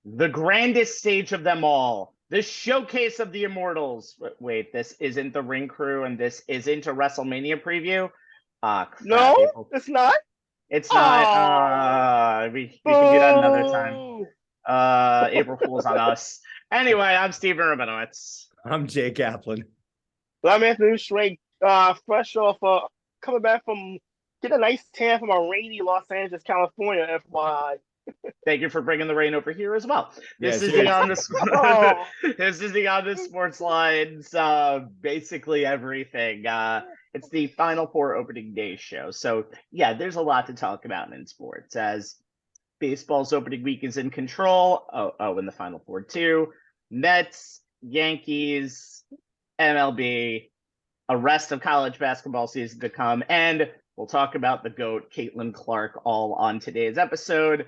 the grandest stage of them all, the showcase of the immortals. Wait, this isn't the Ring Crew and this isn't a WrestleMania preview? Crap. No, it's not. It's not. We can do that another time. April Fool's on us. Anyway, I'm Steven Rabinowitz. I'm Jay Kaplan. I'm Anthony Strait, fresh off coming back from getting a nice tan from a rainy Los Angeles, California, FYI. Thank you for bringing the rain over here as well. This Yes, is the on the this is the on the sports lines. Basically everything. It's the Final Four opening day show. So yeah, there's a lot to talk about in sports as baseball's opening week is in control. And the Final Four too. Mets, Yankees, MLB, a rest of college basketball season to come, and we'll talk about the GOAT, Caitlin Clark, all on today's episode.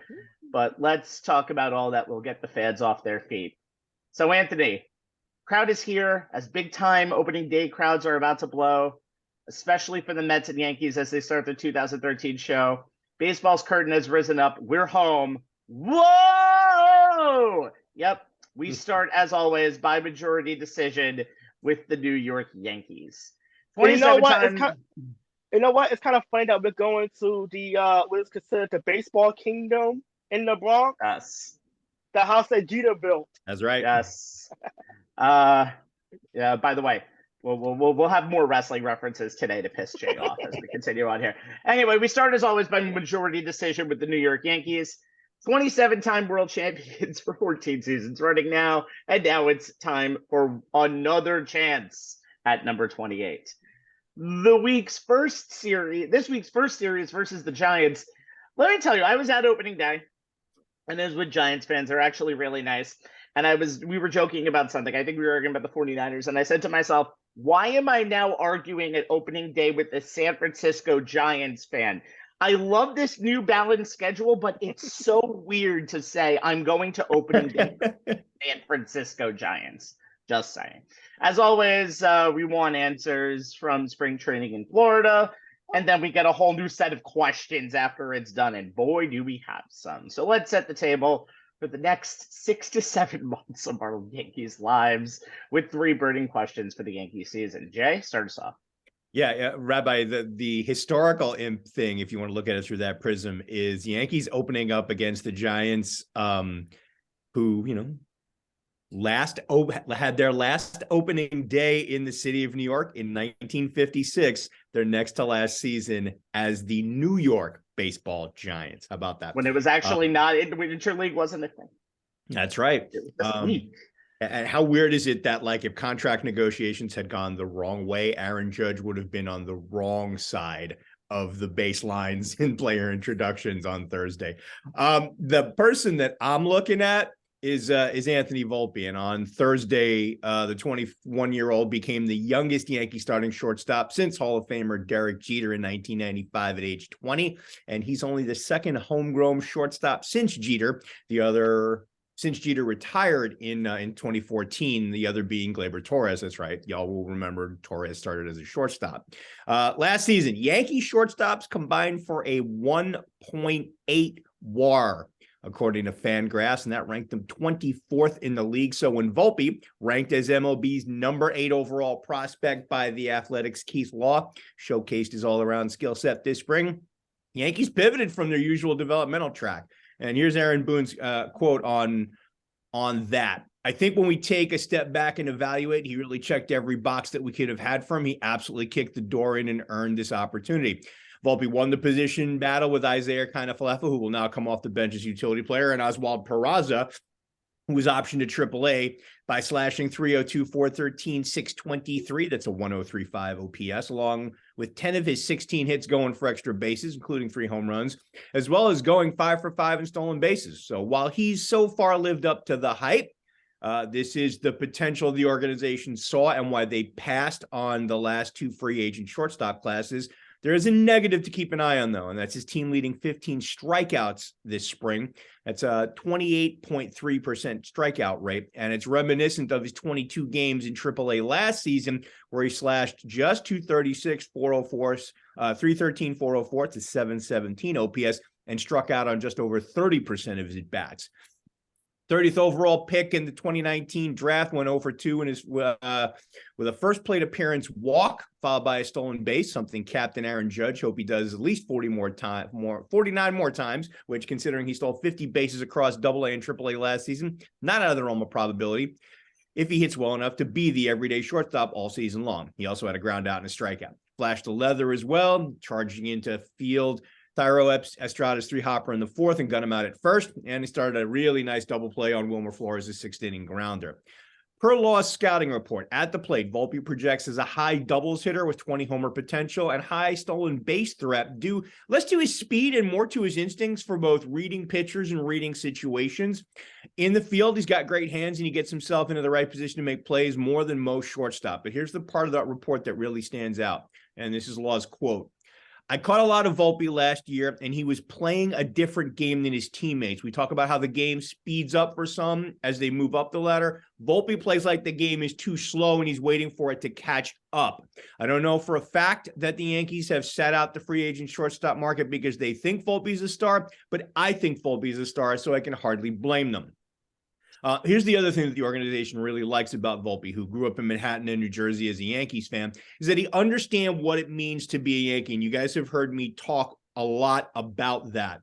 But let's talk about all that will get the fans off their feet. So, Anthony, crowd is here as big-time opening day crowds are about to blow, especially for the Mets and Yankees as they start the 2013 show. Baseball's curtain has risen up. We're home. Whoa! Yep, we start, as always, by majority decision with the New York Yankees. You know what? It's kind of funny that we're going to the what is considered the baseball kingdom in the Bronx. Yes. The house that Jeter built. That's right. Yes. Yeah. By the way, we'll have more wrestling references today to piss Jay off as we continue on here. Anyway, we start as always by majority decision with the New York Yankees. 27-time world champions for 14 seasons running now, and now it's time for another chance at number 28. This week's first series versus the Giants. Let me tell you, I was at opening day, and as with Giants fans, they're actually really nice. And we were joking about something. I think we were arguing about the 49ers, and I said to myself, why am I now arguing at opening day with a San Francisco Giants fan? I love this new balanced schedule, but it's so weird to say I'm going to opening day San Francisco Giants. Just saying. As always, we want answers from spring training in Florida, and then we get a whole new set of questions after it's done, and boy, do we have some. So let's set the table for the next 6 to 7 months of our Yankees' lives with 3 burning questions for the Yankee season. Jay, start us off. Yeah, Rabbi, the historical imp thing, if you want to look at it through that prism, is Yankees opening up against the Giants, who, had their last opening day in the city of New York in 1956, their next to last season as the New York Baseball Giants. How about that? When it was actually not in the Winter League, wasn't a thing. That's right. It was this week. And how weird is it that, like, if contract negotiations had gone the wrong way, Aaron Judge would have been on the wrong side of the baselines in player introductions on Thursday. The person that I'm looking at is Anthony Volpe. And on Thursday, the 21-year-old became the youngest Yankee starting shortstop since Hall of Famer Derek Jeter in 1995 at age 20. And he's only the second homegrown shortstop since Jeter. Since Jeter retired in 2014, the other being Gleyber Torres. That's right. Y'all will remember Torres started as a shortstop. Last season, Yankee shortstops combined for a 1.8 WAR, according to Fangraphs, and that ranked them 24th in the league. So when Volpe, ranked as MLB's number 8 overall prospect by The Athletic's Keith Law, showcased his all-around skill set this spring, Yankees pivoted from their usual developmental track. And here's Aaron Boone's quote on that. I think when we take a step back and evaluate, he really checked every box that we could have had for him. He absolutely kicked the door in and earned this opportunity. Volpe won the position battle with Isaiah Kiner-Falefa, who will now come off the bench as utility player, and Oswald Peraza, who was optioned to AAA by slashing 302, 413, 623. That's a 1035 OPS, along with 10 of his 16 hits going for extra bases, including 3 home runs, as well as going 5 for 5 in stolen bases. So while he's so far lived up to the hype, this is the potential the organization saw and why they passed on the last 2 free agent shortstop classes. There is a negative to keep an eye on, though, and that's his team leading 15 strikeouts this spring. That's a 28.3% strikeout rate, and it's reminiscent of his 22 games in AAA last season, where he slashed just 236, 404, 313, 404 to 717 OPS, and struck out on just over 30% of his at-bats. 30th overall pick in the 2019 draft, went 0 for 2 in his with a first plate appearance walk, followed by a stolen base, something Captain Aaron Judge hope he does at least 49 more times, which, considering he stole 50 bases across AA and AAA last season, not out of the realm of probability if he hits well enough to be the everyday shortstop all season long. He also had a ground out and a strikeout. Flashed the leather as well, charging into field Thairo Estrada's 3-hopper in the 4th and gun him out at first, and he started a really nice double play on Wilmer Flores' 6th-inning grounder. Per Law's scouting report, at the plate, Volpe projects as a high doubles hitter with 20 homer potential and high stolen base threat due less to his speed and more to his instincts for both reading pitchers and reading situations. In the field, he's got great hands and he gets himself into the right position to make plays more than most shortstop. But here's the part of that report that really stands out, and this is Law's quote. I caught a lot of Volpe last year, and he was playing a different game than his teammates. We talk about how the game speeds up for some as they move up the ladder. Volpe plays like the game is too slow, and he's waiting for it to catch up. I don't know for a fact that the Yankees have sat out the free agent shortstop market because they think Volpe's a star, but I think Volpe's a star, so I can hardly blame them. Here's the other thing that the organization really likes about Volpe, who grew up in Manhattan and New Jersey as a Yankees fan, is that he understands what it means to be a Yankee. And you guys have heard me talk a lot about that.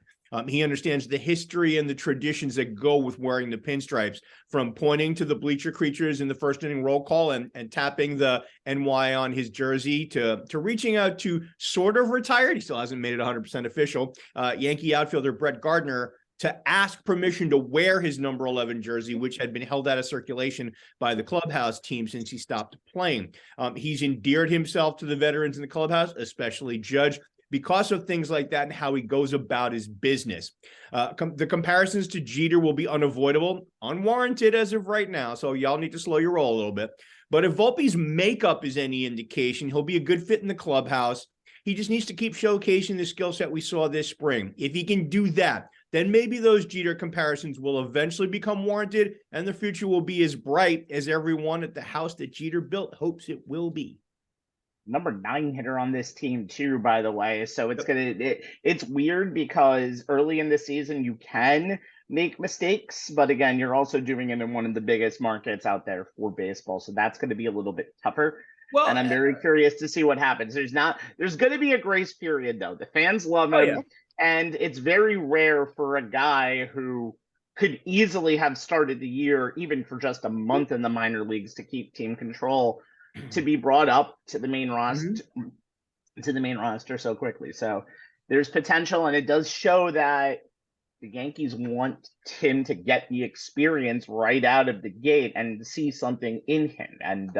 He understands the history and the traditions that go with wearing the pinstripes, from pointing to the bleacher creatures in the first inning roll call and tapping the NY on his jersey to reaching out to sort of retired. He still hasn't made it 100% official. Yankee outfielder Brett Gardner to ask permission to wear his number 11 jersey, which had been held out of circulation by the clubhouse team since he stopped playing. He's endeared himself to the veterans in the clubhouse, especially Judge, because of things like that and how he goes about his business. The comparisons to Jeter will be unavoidable, unwarranted as of right now, so y'all need to slow your roll a little bit. But if Volpe's makeup is any indication, he'll be a good fit in the clubhouse. He just needs to keep showcasing the skill set we saw this spring. If he can do that, then maybe those Jeter comparisons will eventually become warranted, and the future will be as bright as everyone at the house that Jeter built hopes it will be. Number 9 hitter on this team too, by the way. So it's weird because early in the season you can make mistakes, but again, you're also doing it in one of the biggest markets out there for baseball. So that's going to be a little bit tougher. Well, and I'm very curious to see what happens. There's going to be a grace period though. The fans love him. Yeah. And it's very rare for a guy who could easily have started the year, even for just a month in the minor leagues to keep team control, to be brought up to the main roster, so quickly. So there's potential, and it does show that the Yankees want him to get the experience right out of the gate and see something in him. And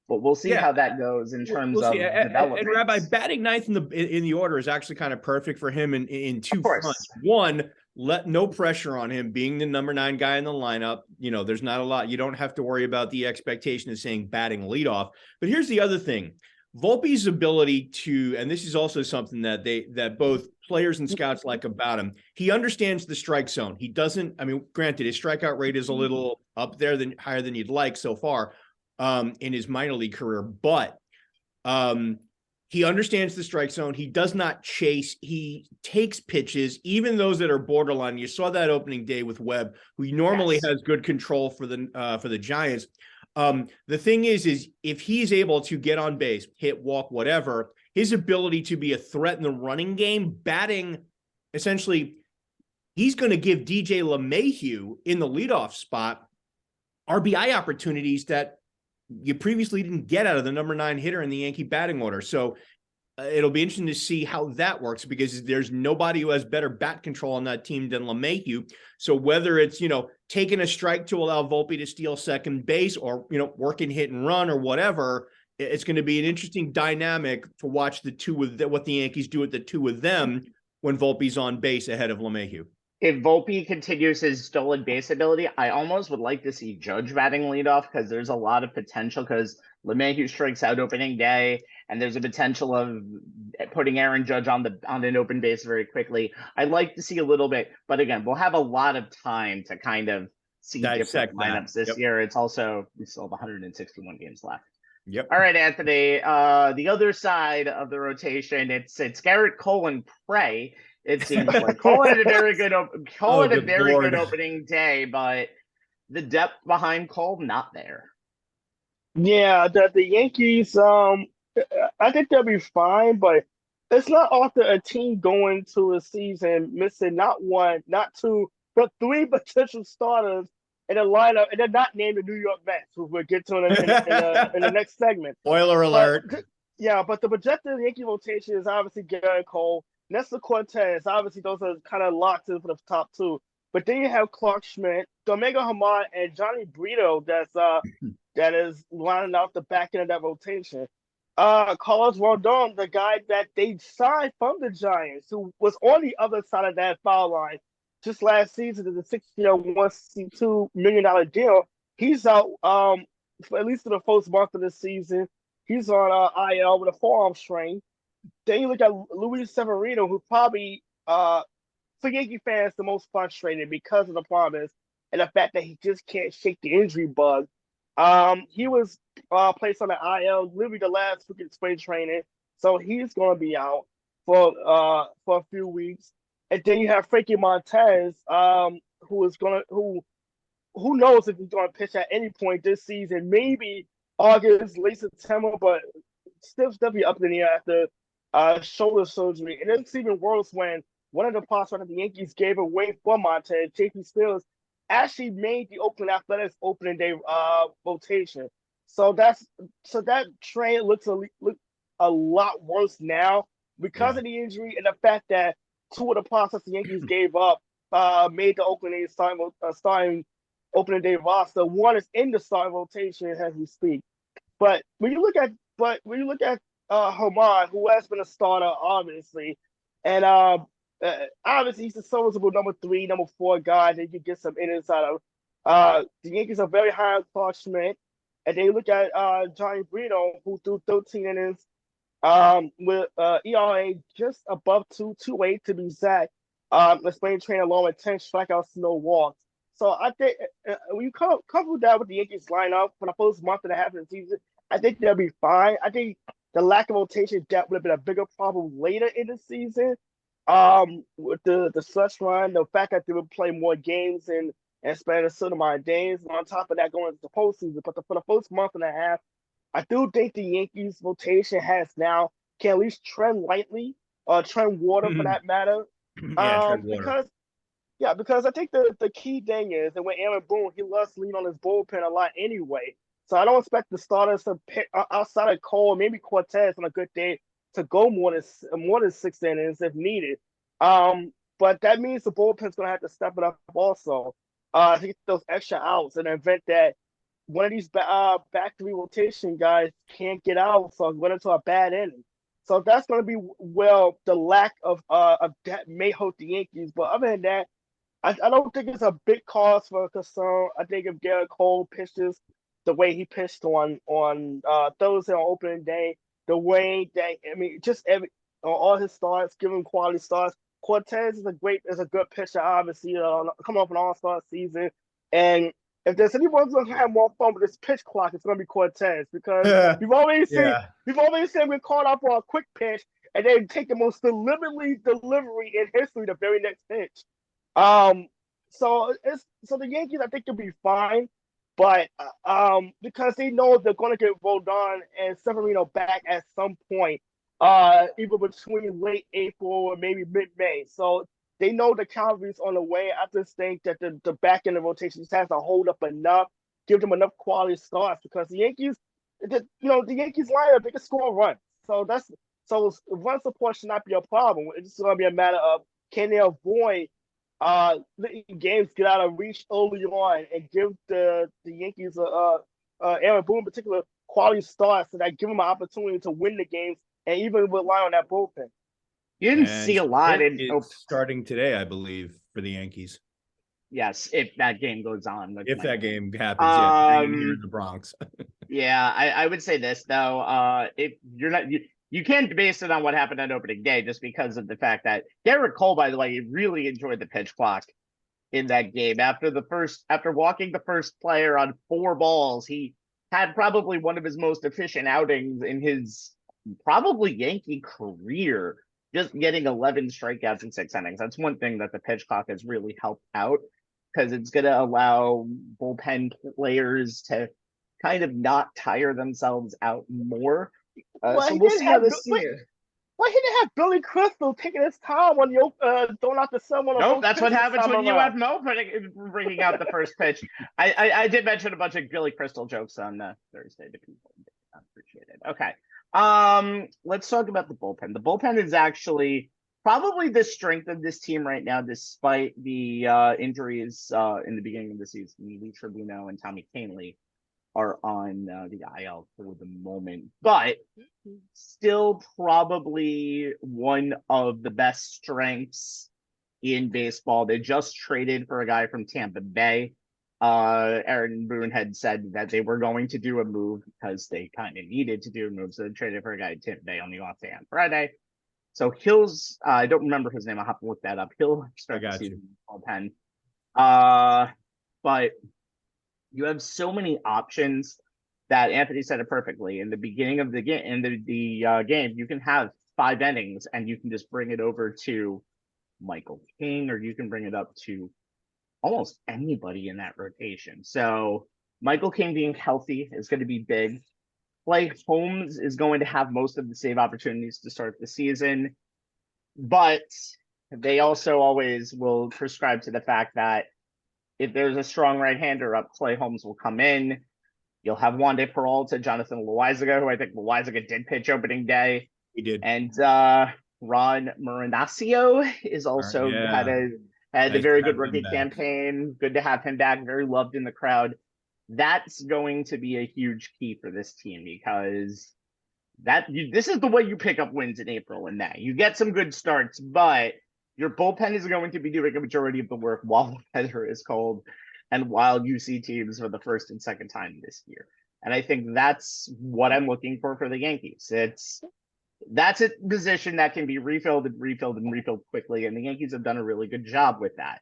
but we'll see how that goes in terms of development. And Rabbi, batting ninth in the order is actually kind of perfect for him in two fronts. One, no pressure on him being the number 9 guy in the lineup. You know, there's not a lot. You don't have to worry about the expectation of saying batting leadoff. But here's the other thing. Volpe's ability to, and this is also something that both players and scouts like about him, he understands the strike zone. He doesn't, I mean, granted, his strikeout rate is a little up there higher than you'd like so far in his minor league career, but he understands the strike zone. He does not chase. He takes pitches, even those that are borderline. You saw that opening day with Webb, who normally has good control for the Giants. The thing is if he's able to get on base, hit, walk, whatever, his ability to be a threat in the running game, batting, essentially, he's going to give DJ LeMahieu in the leadoff spot RBI opportunities that you previously didn't get out of the number 9 hitter in the Yankee batting order. So it'll be interesting to see how that works, because there's nobody who has better bat control on that team than LeMahieu. So whether it's, taking a strike to allow Volpe to steal second base or, working hit and run or whatever, it's going to be an interesting dynamic to watch what the Yankees do with the two of them when Volpe's on base ahead of LeMahieu. If Volpe continues his stolen base ability, I almost would like to see Judge batting leadoff, because there's a lot of potential, because LeMahieu strikes out opening day, and there's a potential of putting Aaron Judge on an open base very quickly. I'd like to see a little bit, but again, we'll have a lot of time to kind of see different lineups this year. It's also, we still have 161 games left. Yep. All right, Anthony. The other side of the rotation, it's Garrett Cole and Prey. It seems like Cole had a very good opening day, but the depth behind Cole, not there. Yeah, the Yankees, I think they'll be fine, but it's not often a team going to a season missing not one, not two, but three potential starters in a lineup, and they're not named the New York Mets, who we'll get to in the next segment. Spoiler But alert. yeah, but the projected Yankee rotation is obviously Garrett Cole, Nestor Cortez. Obviously, those are kind of locked in for the top two. But then you have Clark Schmidt, Domingo Hamad, and Johnny Brito. That is lining out the back end of that rotation. Carlos Rodon, the guy that they signed from the Giants, who was on the other side of that foul line just last season to the 6-year, $162 million deal. He's out for at least for the first month of the season. He's on IL with a forearm strain. Then you look at Luis Severino, who probably for Yankee fans the most frustrated because of the promise and the fact that he just can't shake the injury bug. He was placed on the IL literally the last week of spring training, so he's going to be out for a few weeks. And then you have Frankie Montez, who knows if he's going to pitch at any point this season, maybe August, late September, but still be up in the air after shoulder surgery. And it's even worse when one of the prospects the Yankees gave away for Montez, J.P. Stills, actually made the Oakland Athletics opening day rotation. So that trade looks a lot worse now because of the injury and the fact that two of the prospects the Yankees gave up made the Oakland A's starting opening day roster. One is in the starting rotation as we speak. But when you look at Hamad, who has been a starter, obviously, and obviously he's a serviceable number 3, number 4 guy that you can get some innings out of. The Yankees are very high on Clark Schmidt, and they look at Johnny Brito, who threw 13 innings with ERA just above 2.28 to be exact. The spring training along with 10 strikeouts, no walks. So I think when you couple that with the Yankees lineup for the first month and a half of the season, I think they'll be fine. I think the lack of rotation depth would have been a bigger problem later in the season. With the stretch run, the fact that they would play more games and spend a certain amount of days. And on top of that, going into the postseason. But for the first month and a half, I do think the Yankees rotation can at least trend lightly, or trend water for that matter. Trend water. Because I think the key thing is that when Aaron Boone, he loves to lean on his bullpen a lot anyway. So I don't expect the starters to pick outside of Cole, maybe Cortez on a good day, to go more than 6 innings if needed. But that means the bullpen's going to have to step it up also to get those extra outs in the event that one of these back 3 rotation guys can't get out, so run into a bad inning. So that's going to be the lack of that may hurt the Yankees. But other than that, I don't think it's a big cause for concern. I think if Garrett Cole pitches the way he pitched on Thursday on opening day, the way that on all his starts, giving quality starts. Cortez is a good pitcher, obviously, coming off an all-star season. And if there's anyone who's gonna have more fun with this pitch clock, it's gonna be Cortez, because we've already seen him caught up on a quick pitch and then take the most delivery in history the very next pitch. So the Yankees, I think, will be fine, but because they know they're going to get Rodon and Severino back at some point, either between late April or maybe mid-May. So they know the cavalry's on the way. I just think that the back end of the rotation just has to hold up enough, give them enough quality starts, because the Yankees lineup, they can score runs. So run support should not be a problem. It's just going to be a matter of, can they avoid letting games get out of reach early on and give the Yankees Aaron Boone in particular quality starts, so that give them an opportunity to win the games and even rely on that bullpen. You didn't see a lot in starting today, I believe, for the Yankees. Yes, if that game goes on. If that game happens, here in the Bronx. Yeah, I would say this though. If you're not you can't base it on what happened on opening day, just because of the fact that Garrett Cole, by the way, really enjoyed the pitch clock in that game. After walking the first player on 4 balls, he had probably one of his most efficient outings in his probably Yankee career, just getting 11 strikeouts in 6 innings. That's one thing that the pitch clock has really helped out. because it's going to allow bullpen players to kind of not tire themselves out more. So we'll see how this season. Why he didn't have Billy Crystal taking his time on throwing out the someone? Nope, that's what happens when you have Mo bringing out the first pitch. I did mention a bunch of Billy Crystal jokes on Thursday to people. I appreciate it. Okay, let's talk about the bullpen. The bullpen is actually probably the strength of this team right now, despite the injuries in the beginning of the season. Lee Tribune and Tommy Canley are on the IL for the moment, but still probably one of the best strengths in baseball. They just traded for a guy from Tampa Bay. Aaron Boone had said that they were going to do a move because they kind of needed to do a move. So they traded for a guy in Tampa Bay on the off day on Friday. So Hill's, I don't remember his name. I'll have to look that up. Hill start the season bullpen. But you have so many options that Anthony said it perfectly. In the beginning of the game, game, you can have 5 innings and you can just bring it over to Michael King, or you can bring it up to almost anybody in that rotation. So Michael King being healthy is going to be big. Clay Holmes is going to have most of the save opportunities to start the season, but they also always will prescribe to the fact that if there's a strong right-hander up, Clay Holmes will come in. You'll have Wandy Peralta, Jonathan Loaizaga, who I think Loaizaga did pitch opening day. He did. And Ron Marinaccio is also had a very good rookie campaign. Good to have him back. Very loved in the crowd. That's going to be a huge key for this team, because this is the way you pick up wins in April and May. You get some good starts, but your bullpen is going to be doing a majority of the work while the weather is cold and while you see teams for the first and second time this year. And I think that's what I'm looking for the Yankees. That's a position that can be refilled quickly, and the Yankees have done a really good job with that.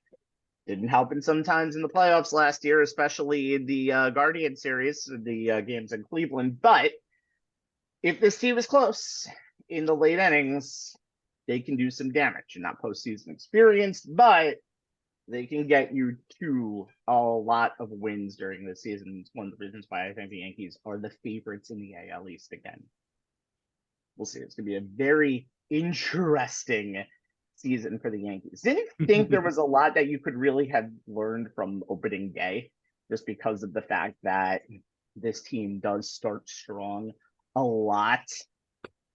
Didn't help in sometimes in the playoffs last year, especially in the Guardian series, the games in Cleveland. But if this team is close in the late innings, they can do some damage. And not postseason experienced, but they can get you to a lot of wins during the season. It's one of the reasons why I think the Yankees are the favorites in the AL East again. We'll see. It's going to be a very interesting season for the Yankees. Didn't think there was a lot that you could really have learned from opening day, just because of the fact that this team does start strong a lot.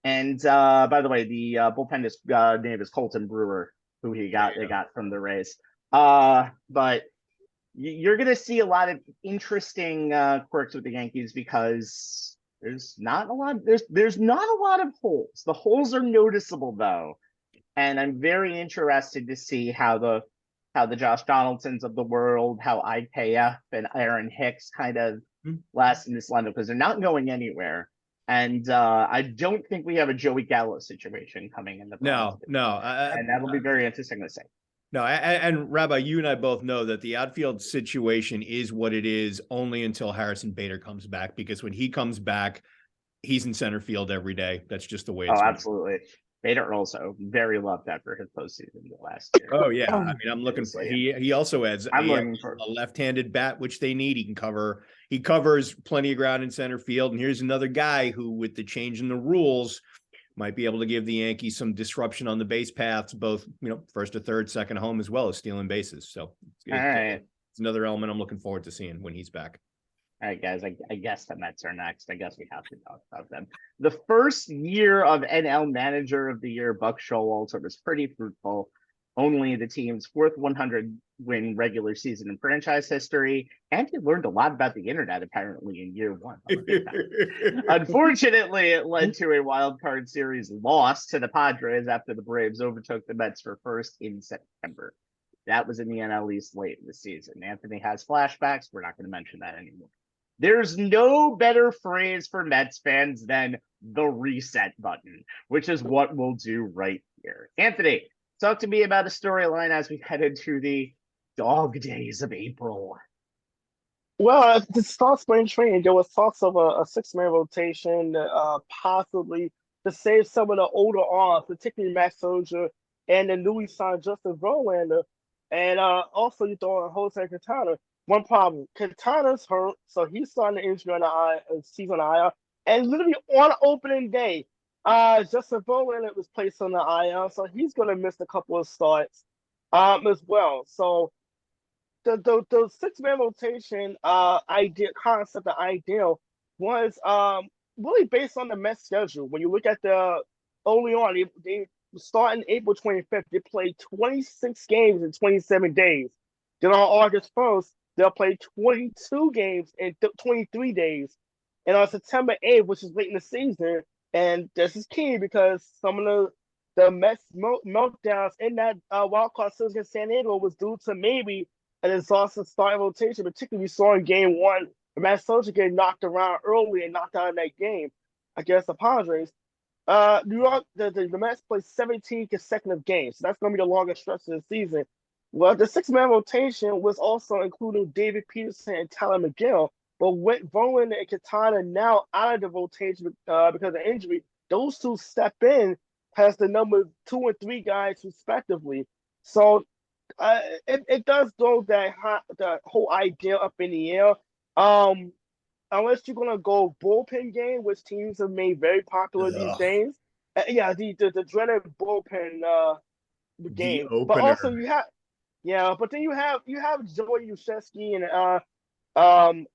And by the way, the bullpen name is Colton Brewer, who they got from the Rays. But you're going to see a lot of interesting quirks with the Yankees, because there's not a lot of holes. The holes are noticeable though, and I'm very interested to see how the Josh Donaldsons of the world, how IKF and Aaron Hicks kind of last in this lineup, because they're not going anywhere. And I don't think we have a Joey Gallo situation coming in the No, and that'll be very interesting to see. No, and Rabbi, you and I both know that the outfield situation is what it is only until Harrison Bader comes back, because when he comes back, he's in center field every day. That's just the way it's absolutely. Bader also very loved after his postseason last year. Oh yeah, I mean, I'm looking for he also adds a left-handed bat, which they need. He covers plenty of ground in center field, and here's another guy who, with the change in the rules, might be able to give the Yankees some disruption on the base paths, both first to third, second home, as well as stealing bases. So it's another element I'm looking forward to seeing when he's back. All right, guys, I guess the Mets are next. I guess we have to talk about them. The first year of NL Manager of the Year, Buck Showalter, was pretty fruitful. Only the team's fourth 100-win regular season in franchise history, and he learned a lot about the internet, apparently, in year one. Unfortunately, it led to a wild card series loss to the Padres after the Braves overtook the Mets for first in September. That was in the NL East late in the season. Anthony has flashbacks. We're not going to mention that anymore. There's no better phrase for Mets fans than the reset button, which is what we'll do right here. Anthony, talk to me about a storyline as we head into the dog days of April. Well, to start spring training, there was talks of a 6-man rotation, possibly to save some of the older arms, particularly Max Scherzer and the newly signed Justin Verlander. And also you throw in Jose Quintana. One problem, Quintana's hurt, so he's starting the injury on the season IR. And literally on opening day, Justin Verlander was placed on the IR, so he's gonna miss a couple of starts as well. So the six-man rotation concept, the ideal was really based on the Mets schedule. When you look at the early on, they starting April 25th, they played 26 games in 27 days. Then on August 1st, they'll play 22 games in 23 days. And on September 8th, which is late in the season, and this is key because some of the Mets meltdowns in that wild card series against San Diego was due to maybe an exhaustive starting rotation, particularly we saw in game one, Matt Socha getting knocked around early and knocked out in that game against the Padres. New York, the Mets played 17 consecutive games. So that's going to be the longest stretch of the season. Well, the six-man rotation was also including David Peterson and Tyler McGill, but with Verlander and Quintana now out of the rotation because of injury, those two step in as the number 2 and 3 guys respectively. So it does throw the whole idea up in the air. Unless you're gonna go bullpen game, which teams have made very popular these days. Yeah, the dreaded bullpen game. But also you have but then you have Joey Yashevsky and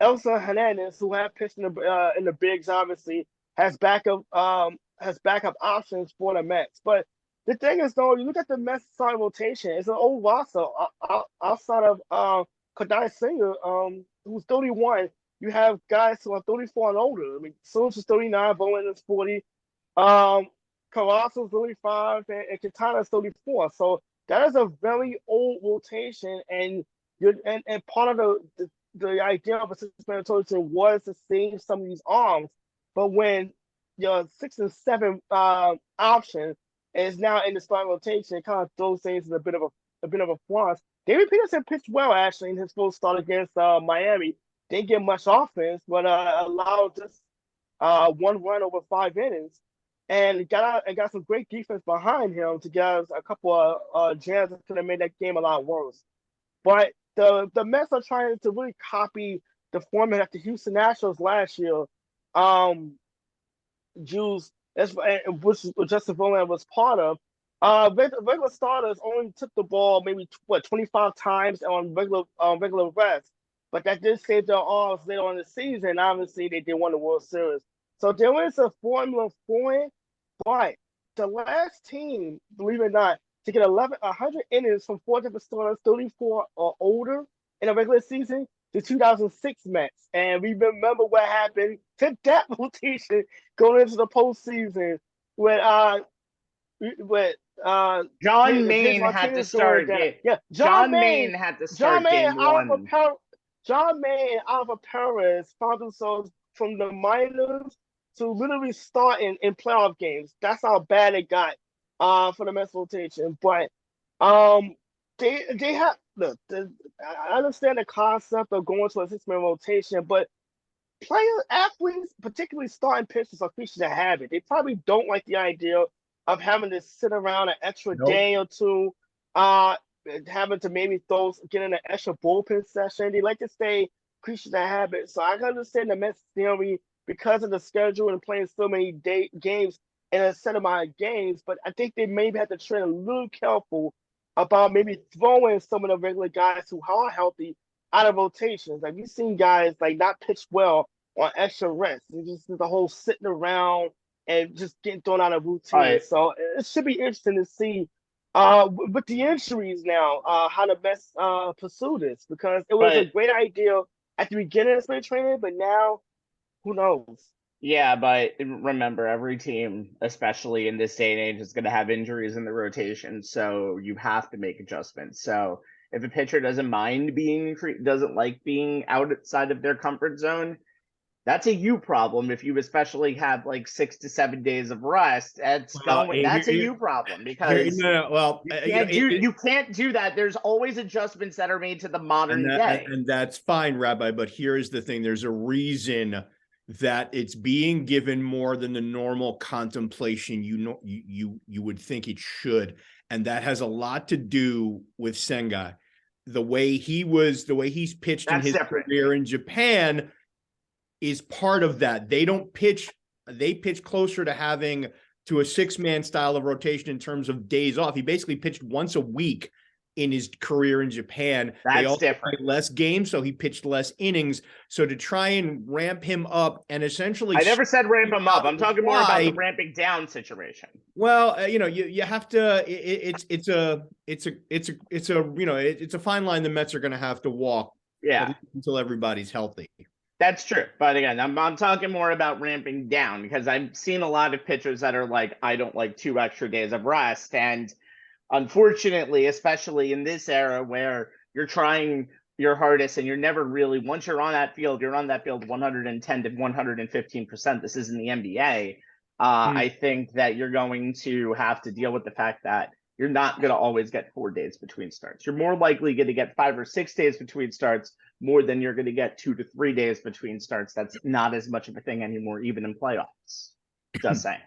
Elsa Hernandez, who have pitched in the bigs, obviously has backup options for the Mets. But the thing is, though, you look at the Mets starting rotation, it's an old roster outside of Kodai Singer, who's 31. You have guys who are 34 and older. I mean, Soch is 39, Verlander is 40, Carrasco's 35, and Quintana's 34. So that is a very old rotation, and part of the idea of a six-man rotation was to save some of these arms. But when your 6 and 7 option is now in the starting rotation, it kind of throws things in a bit of a flux. David Peterson pitched well actually in his first start against Miami. Didn't get much offense, but allowed just 1 run over 5 innings, and got some great defense behind him to get us a couple of jams that could have made that game a lot worse. But the Mets are trying to really copy the format of the Houston Nationals last year. Which Justin Verlander was part of. Regular starters only took the ball maybe 25 times on regular rest, but that did save their arms later on in the season. Obviously, they did win the World Series, so there is a formula for it. But the last team, believe it or not, to get 100 innings from 4 different starters, 34 or older in a regular season, the 2006 Mets. And we remember what happened to that rotation going into the postseason when John Maine had to start. John Maine had to start game one. John Maine and Alva Perez found themselves from the minors to literally starting in playoff games. That's how bad it got for the Mets rotation. But they have I understand the concept of going to a 6-man rotation, but athletes, particularly starting pitchers, are creatures of habit. They probably don't like the idea of having to sit around an extra day or two, having to maybe get in an extra bullpen session. They like to stay creatures of habit. So I can understand the Mets theory because of the schedule and playing so many games in a set amount of games, but I think they maybe have to tread a little careful about maybe throwing some of the regular guys who are healthy out of rotations. Like we've seen guys like not pitch well on extra rest. It's just the whole sitting around and just getting thrown out of routine. Right. So it should be interesting to see with the injuries now how the Mets pursue this, because it was a great idea at the beginning of spring training, but now who knows? Yeah, but remember, every team, especially in this day and age, is going to have injuries in the rotation, so you have to make adjustments. So if a pitcher doesn't like being outside of their comfort zone, that's a you problem. If you especially have like 6 to 7 days of rest, that's a you problem, because you can't do that. There's always adjustments that are made to the modern day, and that's fine, Rabbi. But here's the thing: there's a reason that it's being given more than the normal contemplation you would think it should. And that has a lot to do with Senga. The way he's pitched in his career in Japan is part of that. They pitch closer to having to a 6-man style of rotation in terms of days off. He basically pitched once a week in his career in Japan. That's they also different. played less games, so he pitched less innings. So to try and ramp him up and essentially, I never said ramp him up. I'm talking more about the ramping down situation. Well, you have to. It's a fine line the Mets are going to have to walk. Yeah, until everybody's healthy. That's true. But again, I'm talking more about ramping down because I've seen a lot of pitchers that are like, I don't like 2 extra days of rest. And unfortunately, especially in this era where you're trying your hardest and you're never really, once you're on that field, you're on that field 110 to 115%. This isn't the NBA. I think that you're going to have to deal with the fact that you're not going to always get 4 days between starts. You're more likely going to get 5 or 6 days between starts more than you're going to get 2 to 3 days between starts. That's not as much of a thing anymore, even in playoffs. Just saying.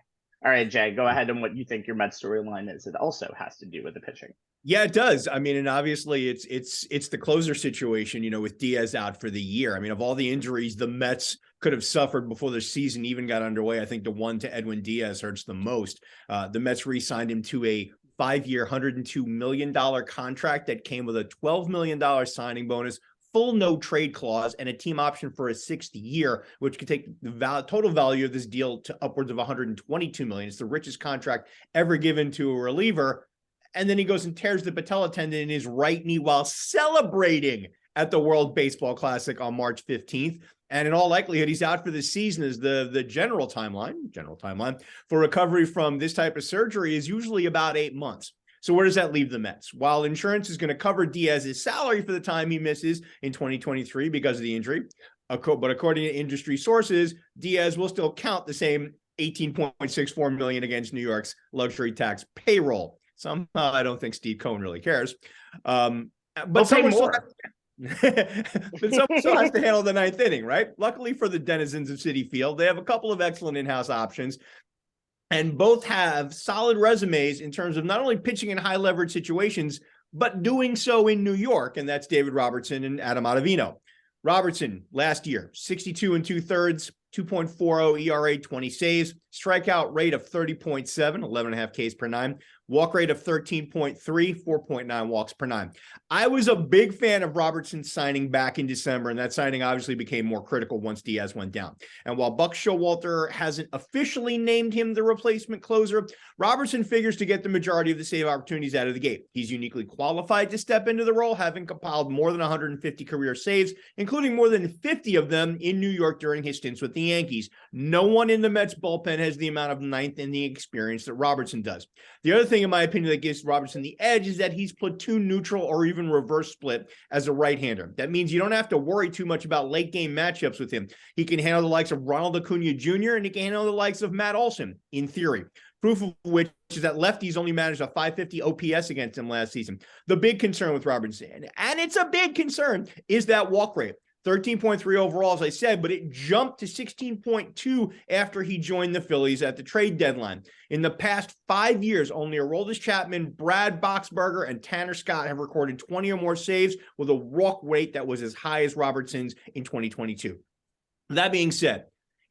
All right, Jay, go ahead and what you think your Mets storyline is. It also has to do with the pitching. Yeah, it does. I mean, and obviously it's the closer situation, with Diaz out for the year. I mean, of all the injuries the Mets could have suffered before the season even got underway, I think the one to Edwin Diaz hurts the most. The Mets re-signed him to a 5-year, $102 million contract that came with a $12 million signing bonus, full no trade clause, and a team option for a 6th year, which could take the total value of this deal to upwards of $122 million. It's the richest contract ever given to a reliever. And then he goes and tears the patella tendon in his right knee while celebrating at the World Baseball Classic on March 15th. And in all likelihood, he's out for the season, as the general timeline for recovery from this type of surgery is usually about 8 months. So where does that leave the Mets? While insurance is going to cover Diaz's salary for the time he misses in 2023 because of the injury, but according to industry sources, Diaz will still count the same $18.64 million against New York's luxury tax payroll. Somehow I don't think Steve Cohen really cares. But someone still has to handle the 9th inning, right? Luckily for the denizens of Citi Field, they have a couple of excellent in-house options. And both have solid resumes in terms of not only pitching in high leverage situations, but doing so in New York. And that's David Robertson and Adam Ottavino. Robertson last year, 62 2/3, 2.40 ERA, 20 saves, strikeout rate of 30.7, 11.5 Ks per 9, walk rate of 13.3, 4.9 walks per 9. I was a big fan of Robertson's signing back in December, and that signing obviously became more critical once Diaz went down. And while Buck Showalter hasn't officially named him the replacement closer, Robertson figures to get the majority of the save opportunities out of the gate. He's uniquely qualified to step into the role, having compiled more than 150 career saves, including more than 50 of them in New York during his stints with the Yankees. No one in the Mets bullpen has the amount of 9th inning experience that Robertson does. The other thing, in my opinion, that gives Robertson the edge is that he's platoon neutral or even reverse split as a right-hander. That means you don't have to worry too much about late game matchups with him. He can handle the likes of Ronald Acuna Jr. and he can handle the likes of Matt Olson, in theory. Proof of which is that lefties only managed a 550 OPS against him last season. The big concern with Robertson, and it's a big concern, is that walk rate. 13.3 overall, as I said, but it jumped to 16.2 after he joined the Phillies at the trade deadline. In the past 5 years, only Aroldis Chapman, Brad Boxberger, and Tanner Scott have recorded 20 or more saves with a walk rate that was as high as Robertson's in 2022. That being said,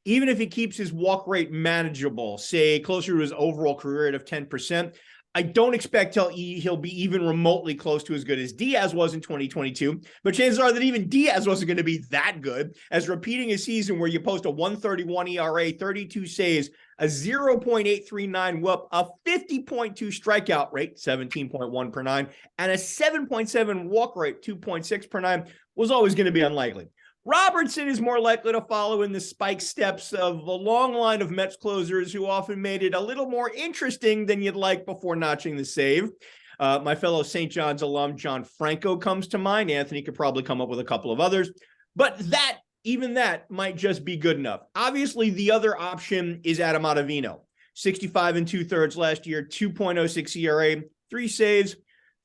even if he keeps his walk rate manageable, say closer to his overall career rate of 10%, I don't expect he'll be even remotely close to as good as Diaz was in 2022, but chances are that even Diaz wasn't going to be that good, as repeating a season where you post a 131 ERA, 32 saves, a 0.839 WHIP, a 50.2 strikeout rate, 17.1 per 9, and a 7.7 walk rate, 2.6 per 9, was always going to be unlikely. Robertson is more likely to follow in the spike steps of a long line of Mets closers who often made it a little more interesting than you'd like before notching the save. My fellow St. John's alum, John Franco, comes to mind. Anthony could probably come up with a couple of others, but even that might just be good enough. Obviously, the other option is Adam Ottavino, 65 2/3 last year, 2.06 ERA, 3 saves,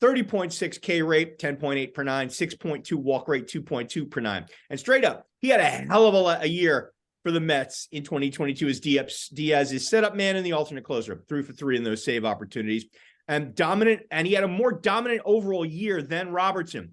30.6 K rate, 10.8 per 9, 6.2 walk rate, 2.2 per 9. And straight up, he had a hell of a year for the Mets in 2022 as Diaz is setup man and the alternate closer, 3 for 3 in those save opportunities. and dominant, and he had a more dominant overall year than Robertson.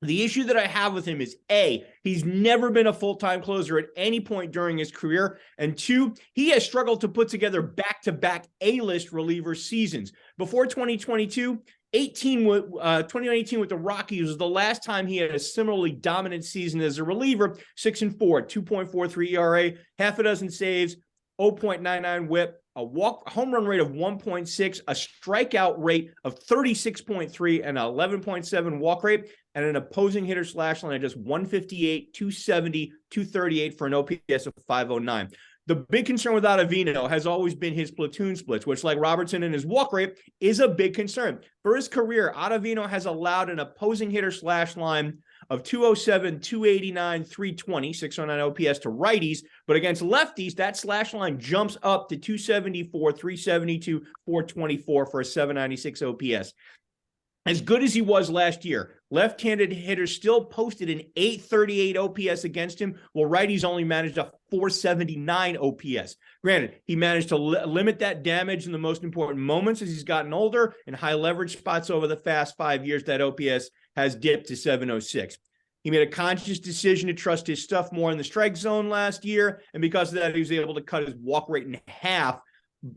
The issue that I have with him is A, he's never been a full-time closer at any point during his career. And 2, he has struggled to put together back-to-back A-list reliever seasons. Before 2022, 2018 with the Rockies was the last time he had a similarly dominant season as a reliever. 6-4, 2.43 ERA, half a dozen saves, 0.99 WHIP, a home run rate of 1.6, a strikeout rate of 36.3, and an 11.7 walk rate, and an opposing hitter slash line of just 158, 270, 238 for an OPS of 509. The big concern with Ottavino has always been his platoon splits, which, like Robertson and his walk rate, is a big concern. For his career, Ottavino has allowed an opposing hitter slash line of 207, 289, 320, 609 OPS to righties, but against lefties, that slash line jumps up to 274, 372, 424 for a 796 OPS. As good as he was last year, left-handed hitters still posted an 838 OPS against him, while righties only managed a 479 OPS. Granted, he managed to limit that damage in the most important moments as he's gotten older. In high leverage spots over the past 5 years, that OPS has dipped to 706. He made a conscious decision to trust his stuff more in the strike zone last year, and because of that, he was able to cut his walk rate in half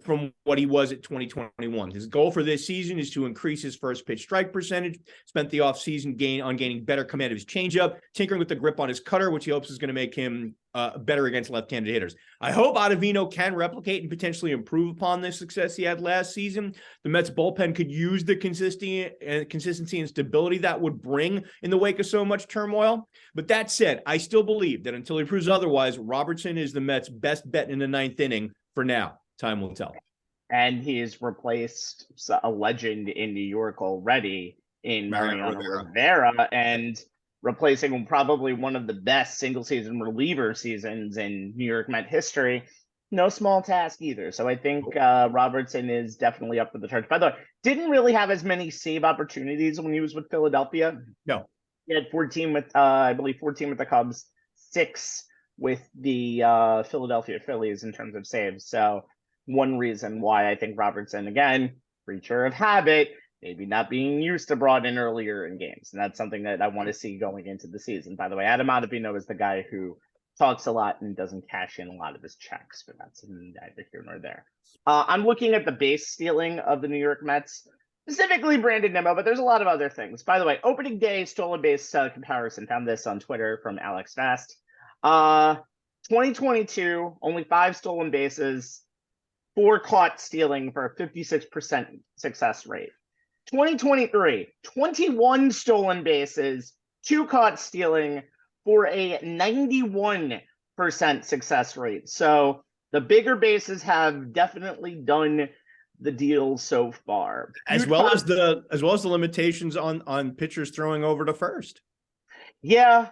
from what he was at 2021. His goal for this season is to increase his first pitch strike percentage. Spent the offseason gaining better command of his changeup, tinkering with the grip on his cutter, which he hopes is going to make him better against left-handed hitters. I hope Ottavino can replicate and potentially improve upon the success he had last season. The Mets bullpen could use the consistency and stability that would bring in the wake of so much turmoil. But that said, I still believe that until he proves otherwise, Robertson is the Mets' best bet in the ninth inning for now. Time will tell. And he's replaced a legend in New York already in Mariano Rivera, and replacing probably one of the best single-season reliever seasons in New York Met history. No small task either. So I think Robertson is definitely up for the charge. By the way, didn't really have as many save opportunities when he was with Philadelphia. No. He had 14 with, I believe, 14 with the Cubs, 6 with the Philadelphia Phillies in terms of saves. So one reason why I think Robertson, again, creature of habit, maybe not being used to brought in earlier in games. And that's something that I want to see going into the season. By the way, Adam Ottavino is the guy who talks a lot and doesn't cash in a lot of his checks, but that's neither here nor there. I'm looking at the base stealing of the New York Mets, specifically Brandon Nimmo, but there's a lot of other things. By the way, opening day stolen base comparison. Found this on Twitter from Alex Fast. 2022, only 5 stolen bases, 4 caught stealing for a 56% success rate. 2023, 21 stolen bases, 2 caught stealing for a 91% success rate. So the bigger bases have definitely done the deal so far. As well as the limitations on pitchers throwing over to first. Yeah,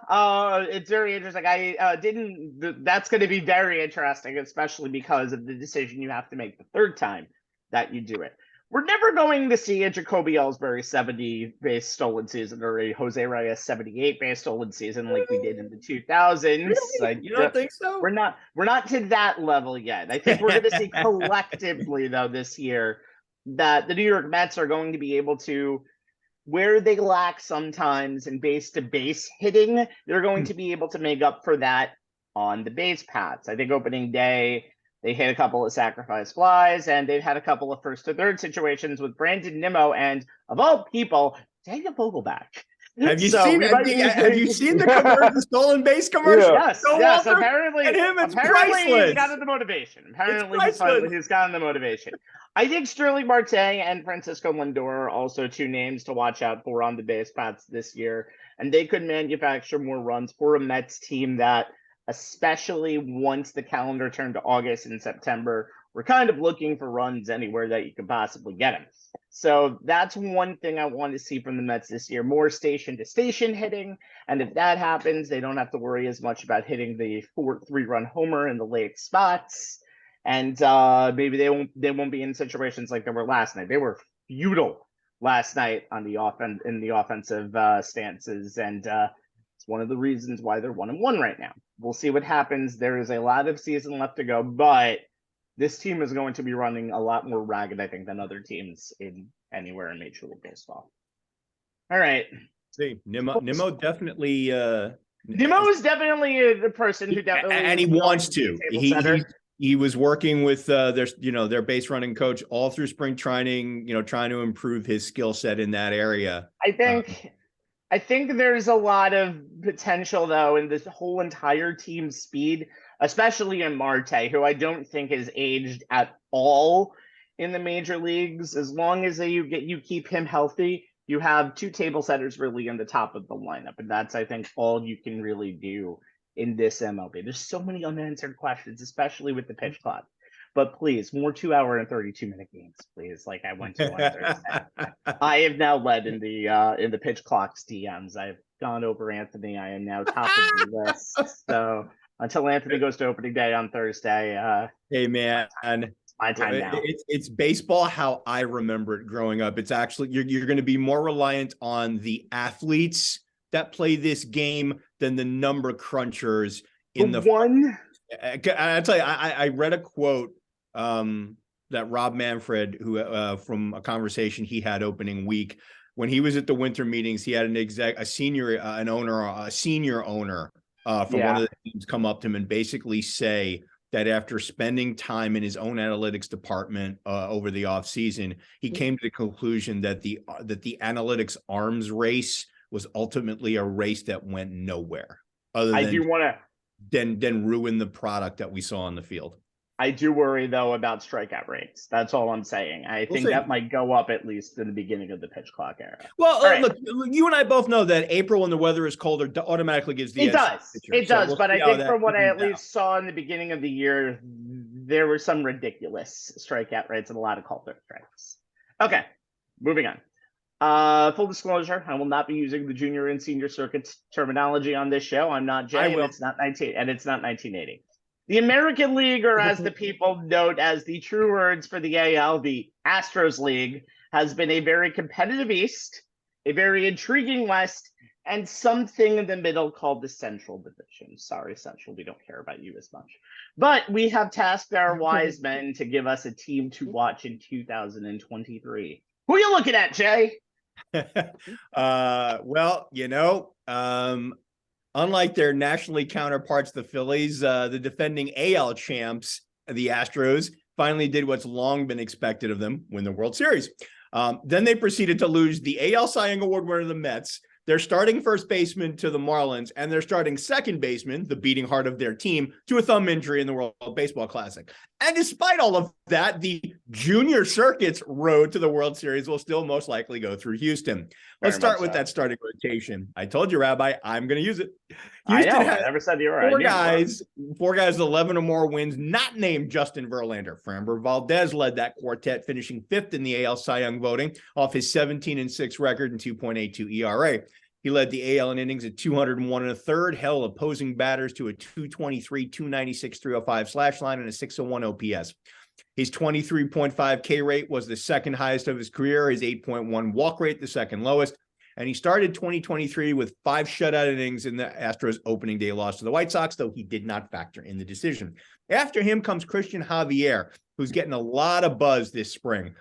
it's very interesting. That's going to be very interesting, especially because of the decision you have to make the third time that you do it. We're never going to see a Jacoby Ellsbury 70 base stolen season or a Jose Reyes 78 base stolen season like we did in the 2000s. Really? You don't think so? We're not to that level yet. I think we're going to see collectively, though, this year that the New York Mets are going to be able to, where they lack sometimes in base-to-base hitting, they're going to be able to make up for that on the base paths. I think opening day, they hit a couple of sacrifice flies, and they've had a couple of first-to-third situations with Brandon Nimmo and, of all people, Daniel Vogelback. Have you seen the stolen base commercial? Yeah. Yes. Apparently, it's priceless. He's gotten the motivation. He's gotten the motivation. I think Sterling Marte and Francisco Lindor are also 2 names to watch out for on the base paths this year, and they could manufacture more runs for a Mets team that, especially once the calendar turned to August and September, we're kind of looking for runs anywhere that you could possibly get them. So that's one thing I want to see from the Mets this year, more station-to-station hitting. And if that happens, they don't have to worry as much about hitting the 3-run homer in the late spots. And maybe they won't be in situations like they were last night. They were futile last night on the offensive stances, and it's one of the reasons why they're 1-1 right now. We'll see what happens. There is a lot of season left to go, but this team is going to be running a lot more ragged, I think, than other teams in anywhere in Major League Baseball. All right. See, Nimmo definitely Nimmo is definitely the person who definitely and he wants to. He was working with their base running coach all through spring training, trying to improve his skill set in that area. I think there's a lot of potential though in this whole entire team's speed, especially in Marte, who I don't think has aged at all in the major leagues. As long as you keep him healthy, you have two table setters really in the top of the lineup, and that's, I think, all you can really do in this MLB. There's so many unanswered questions, especially with the pitch clock. But please, more 2 hour and 32-minute games, please. Like I went to on Thursday. I have now led in the pitch clock's DMs. I've gone over Anthony. I am now top of the list. So until Anthony goes to opening day on Thursday, hey man. My time now. It's baseball how I remember it growing up. It's actually you're going to be more reliant on the athletes that play this game than the number crunchers in the one. I tell you, I read a quote that Rob Manfred, who from a conversation he had opening week when he was at the winter meetings, he had a senior owner from one of the teams come up to him and basically say that after spending time in his own analytics department over the offseason, he came to the conclusion that the analytics arms race was ultimately a race that went nowhere. Other than ruin the product that we saw on the field. I do worry though about strikeout rates. That's all I'm saying. I think that might go up at least in the beginning of the pitch clock era. Well, look, you and I both know that April when the weather is colder automatically gives the edge. It does. But I think from what I at least saw in the beginning of the year, there were some ridiculous strikeout rates and a lot of colder strikes. Okay, moving on. Full disclosure, I will not be using the junior and senior circuits terminology on this show. I'm not Jay, and it's not 1980. The American League, or as the people note as the true words for the AL, the Astros League, has been a very competitive East, a very intriguing West, and something in the middle called the Central Division. Sorry, Central, we don't care about you as much. But we have tasked our wise men to give us a team to watch in 2023. Who are you looking at, Jay? Unlike their nationally counterparts, the Phillies, the defending AL champs, the Astros, finally did what's long been expected of them, win the World Series. Then they proceeded to lose the AL Cy Young Award winner, the Mets, their starting first baseman to the Marlins, and their starting second baseman, the beating heart of their team, to a thumb injury in the World Baseball Classic. And despite all of that, the junior circuit's road to the World Series will still most likely go through Houston. Let's start with that starting rotation. I told you, Rabbi, I'm going to use it. Houston I never said you were. Four guys, 11 or more wins, not named Justin Verlander. Framber Valdez led that quartet, finishing fifth in the AL Cy Young voting off his 17-6 record and 2.82 ERA. He led the AL in innings at 201 and a third, held opposing batters to a 223, 296, 305 slash line and a 601 OPS. His 23.5 K rate was the second highest of his career, his 8.1 walk rate, the second lowest. And he started 2023 with 5 shutout innings in the Astros opening day loss to the White Sox, though he did not factor in the decision. After him comes Christian Javier, who's getting a lot of buzz this spring.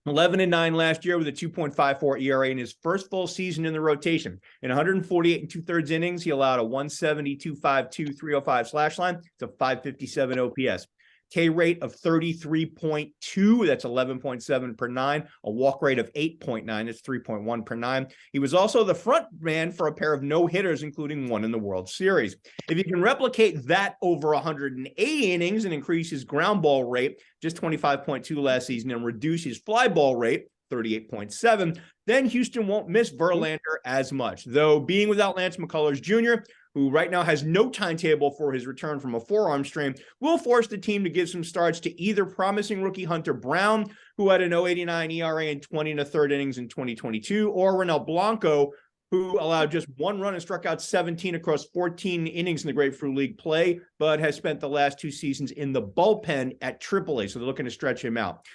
11-9 last year with a 2.54 ERA in his first full season in the rotation. In 148 and 2/3 innings, he allowed a 170, 252, 305 slash line. It's a 557 OPS. K rate of 33.2, that's 11.7 per 9. A walk rate of 8.9, that's 3.1 per 9. He was also the front man for a pair of no-hitters, including one in the World Series. If he can replicate that over 180 innings and increase his ground ball rate, just 25.2 last season, and reduce his fly ball rate, 38.7, then Houston won't miss Verlander as much. Though being without Lance McCullers Jr., who right now has no timetable for his return from a forearm strain, will force the team to give some starts to either promising rookie Hunter Brown, who had an 0.89 ERA in 20 1/3 innings in 2022, or Ronel Blanco, who allowed just 1 run and struck out 17 across 14 innings in the Grapefruit League play, but has spent the last 2 seasons in the bullpen at AAA, so they're looking to stretch him out.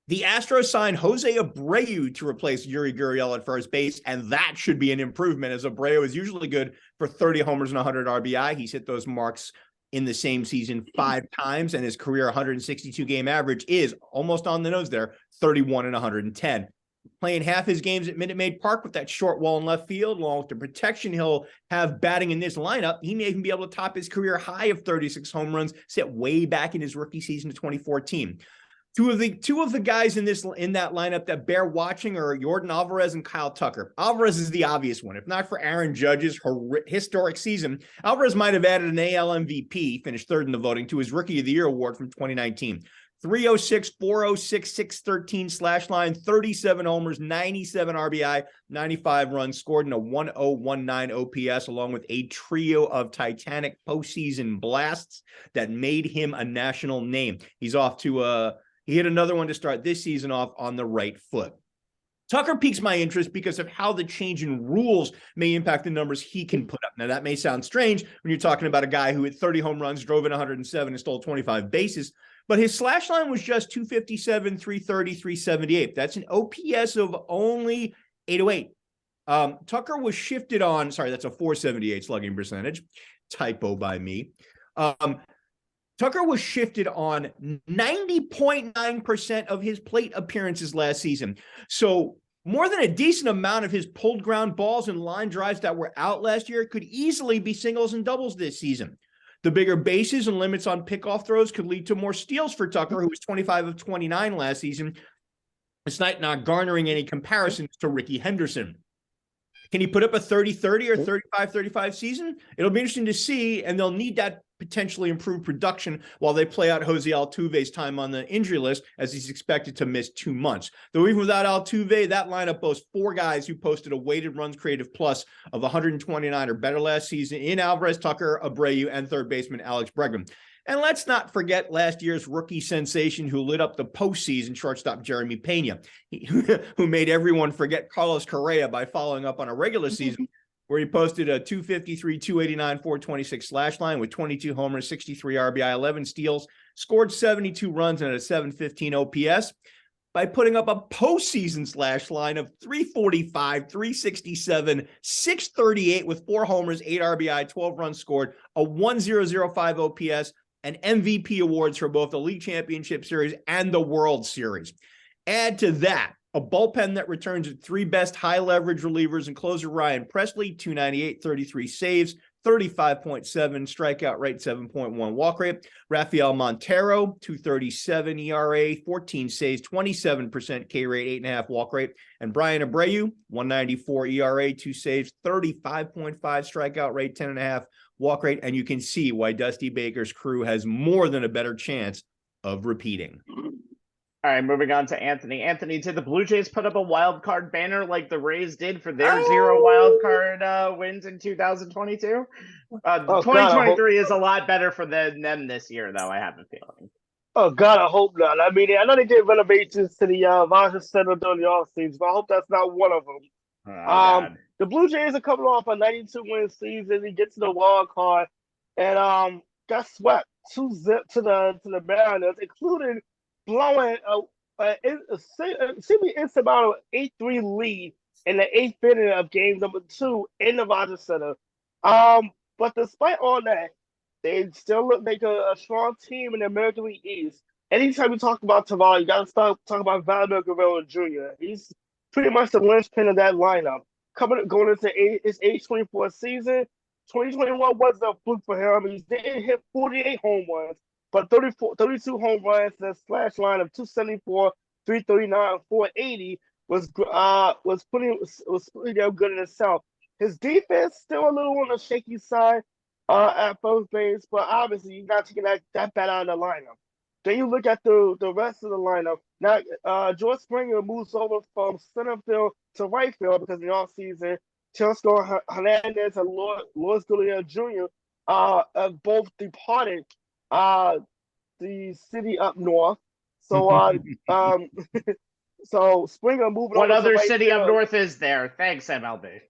The Astros signed Jose Abreu to replace Yuri Gurriel at first base, and that should be an improvement, as Abreu is usually good for 30 homers and 100 RBI. He's hit those marks in the same season 5 times, and his career 162 game average is almost on the nose there, 31 and 110. Playing half his games at Minute Maid Park with that short wall in left field, along with the protection he'll have batting in this lineup, he may even be able to top his career high of 36 home runs set way back in his rookie season of 2014. Two of the guys in that lineup that bear watching are Yordan Alvarez and Kyle Tucker. Alvarez is the obvious one. If not for Aaron Judge's historic season, Alvarez might have added an AL MVP, finished third in the voting, to his Rookie of the Year award from 2019. 306, 406, 613 slash line, 37 homers, 97 RBI, 95 runs scored, and a 1019 OPS, along with a trio of titanic postseason blasts that made him a national name. He's off to he hit another one to start this season off on the right foot. Tucker piques my interest because of how the change in rules may impact the numbers he can put up. Now, that may sound strange when you're talking about a guy who hit 30 home runs, drove in 107, and stole 25 bases, but his slash line was just 257, 330, 378. That's an OPS of only 808. Tucker was shifted on, sorry, that's a 478 slugging percentage. Typo by me. Tucker was shifted on 90.9% of his plate appearances last season. So more than a decent amount of his pulled ground balls and line drives that were out last year could easily be singles and doubles this season. The bigger bases and limits on pickoff throws could lead to more steals for Tucker, who was 25 of 29 last season. It's not garnering any comparisons to Ricky Henderson. Can he put up a 30-30 or 35-35 season? It'll be interesting to see, and they'll need that potentially improved production while they play out Jose Altuve's time on the injury list, as he's expected to miss 2 months. Though even without Altuve, that lineup boasts 4 guys who posted a weighted runs creative plus of 129 or better last season in Alvarez, Tucker, Abreu, and third baseman Alex Bregman. And let's not forget last year's rookie sensation who lit up the postseason, shortstop Jeremy Pena, who made everyone forget Carlos Correa by following up on a regular season where he posted a 253, 289, 426 slash line with 22 homers, 63 RBI, 11 steals, scored 72 runs and a 715 OPS by putting up a postseason slash line of 345, 367, 638 with 4 homers, 8 RBI, 12 runs scored, a 1005 OPS, and MVP awards for both the League Championship Series and the World Series. Add to that a bullpen that returns its 3 best high-leverage relievers and closer Ryan Presley, 298, 33 saves, 35.7 strikeout rate, 7.1 walk rate. Rafael Montero, 237 ERA, 14 saves, 27% K rate, 8.5 walk rate. And Brian Abreu, 194 ERA, 2 saves, 35.5 strikeout rate, 10.5 walk rate. And you can see why Dusty Baker's crew has more than a better chance of repeating. All right, moving on to Anthony. Anthony, did the Blue Jays put up a wild card banner like the Rays did for their 0 wild card wins in 2022? 2023 is a lot better for them this year, though, I have a feeling. Oh, God, I hope not. I mean, I know they did renovations to the Rogers Center during the offseason, but I hope that's not one of them. The Blue Jays are coming off a 92-win season. They get to the wild card and got swept 2-0 to the Mariners, including blowing a insurmountable 8-3 lead in the 8th inning of game number 2 in the Rogers Center. But despite all that, they still look like a strong team in the American League East. Anytime you talk about Taval, you got to start talking about Vladimir Guerrero Jr. He's pretty much the linchpin of that lineup. Going into his age 24 season, 2021 was a fluke for him. He did hit 48 home runs, but 32 home runs and a slash line of 274, 339, 480 was pretty damn good in itself. His defense still a little on the shaky side at first base, but obviously you're not taking that bat out of the lineup. Then you look at the rest of the lineup. Now, George Springer moves over from center field to right field because in the offseason, Teoscar Hernandez and Lourdes Gurriel Jr. Both departed the city up north. So so Springer moving what over other to right city field. up north is there? Thanks, MLB.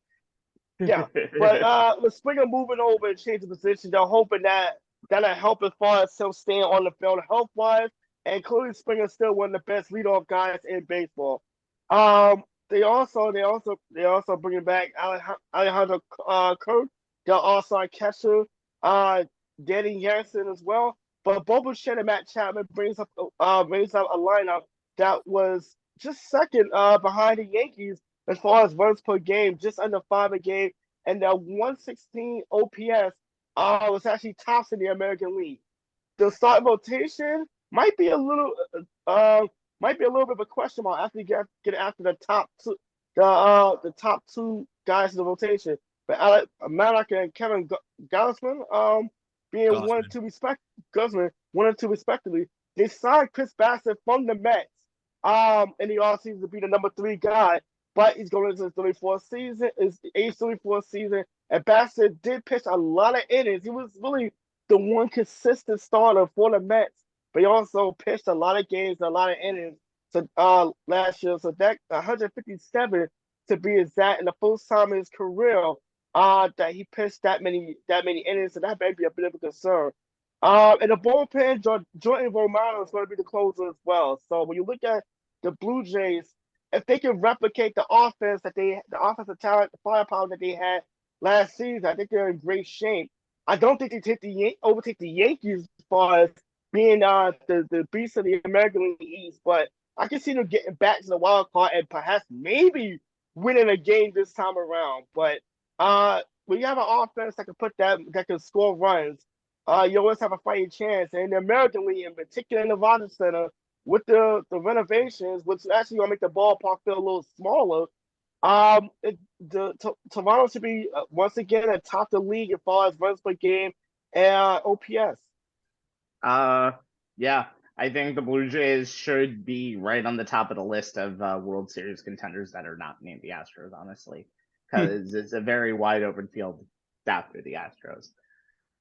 Yeah, but with Springer moving over and changing position, they're hoping that'll help as far as him staying on the field health-wise, and clearly Springer's still one of the best leadoff guys in baseball. They also bringing back Alejandro Kirk, their all-star catcher. Danny Jansen as well. But Bobuchet and Matt Chapman brings up a lineup that was just second behind the Yankees as far as runs per game, just under 5 a game, and that 116 OPS was actually tops in the American League. The starting rotation might be a little bit of a question mark after you get after the top two guys in the rotation. But Malak and Kevin Gausman, being Gausman. Guzman, 1 and 2 respectively. They signed Chris Bassett from the Mets in the offseason to be the number 3 guy, but he's going into his 34th season, and Bassett did pitch a lot of innings. He was really the one consistent starter for the Mets, but he also pitched a lot of games, a lot of innings last year. So that 157 to be exact, in the first time in his career that he pitched that many innings, so that may be a bit of a concern. In the bullpen, Jordan Romano is going to be the closer as well. So when you look at the Blue Jays, if they can replicate the offensive talent, the firepower that they had last season, I think they're in great shape. I don't think they overtake the Yankees as far as being the beast of the American League East, but I can see them getting back to the wild card and perhaps maybe winning a game this time around. But when you have an offense that can score runs, you always have a fighting chance. And in the American League, in particular in the Rogers Center, with the renovations, which actually going to make the ballpark feel a little smaller, Toronto should be once again atop the league as far as runs per game and OPS. Yeah, I think the Blue Jays should be right on the top of the list of World Series contenders that are not named the Astros, honestly, because it's a very wide open field after the Astros.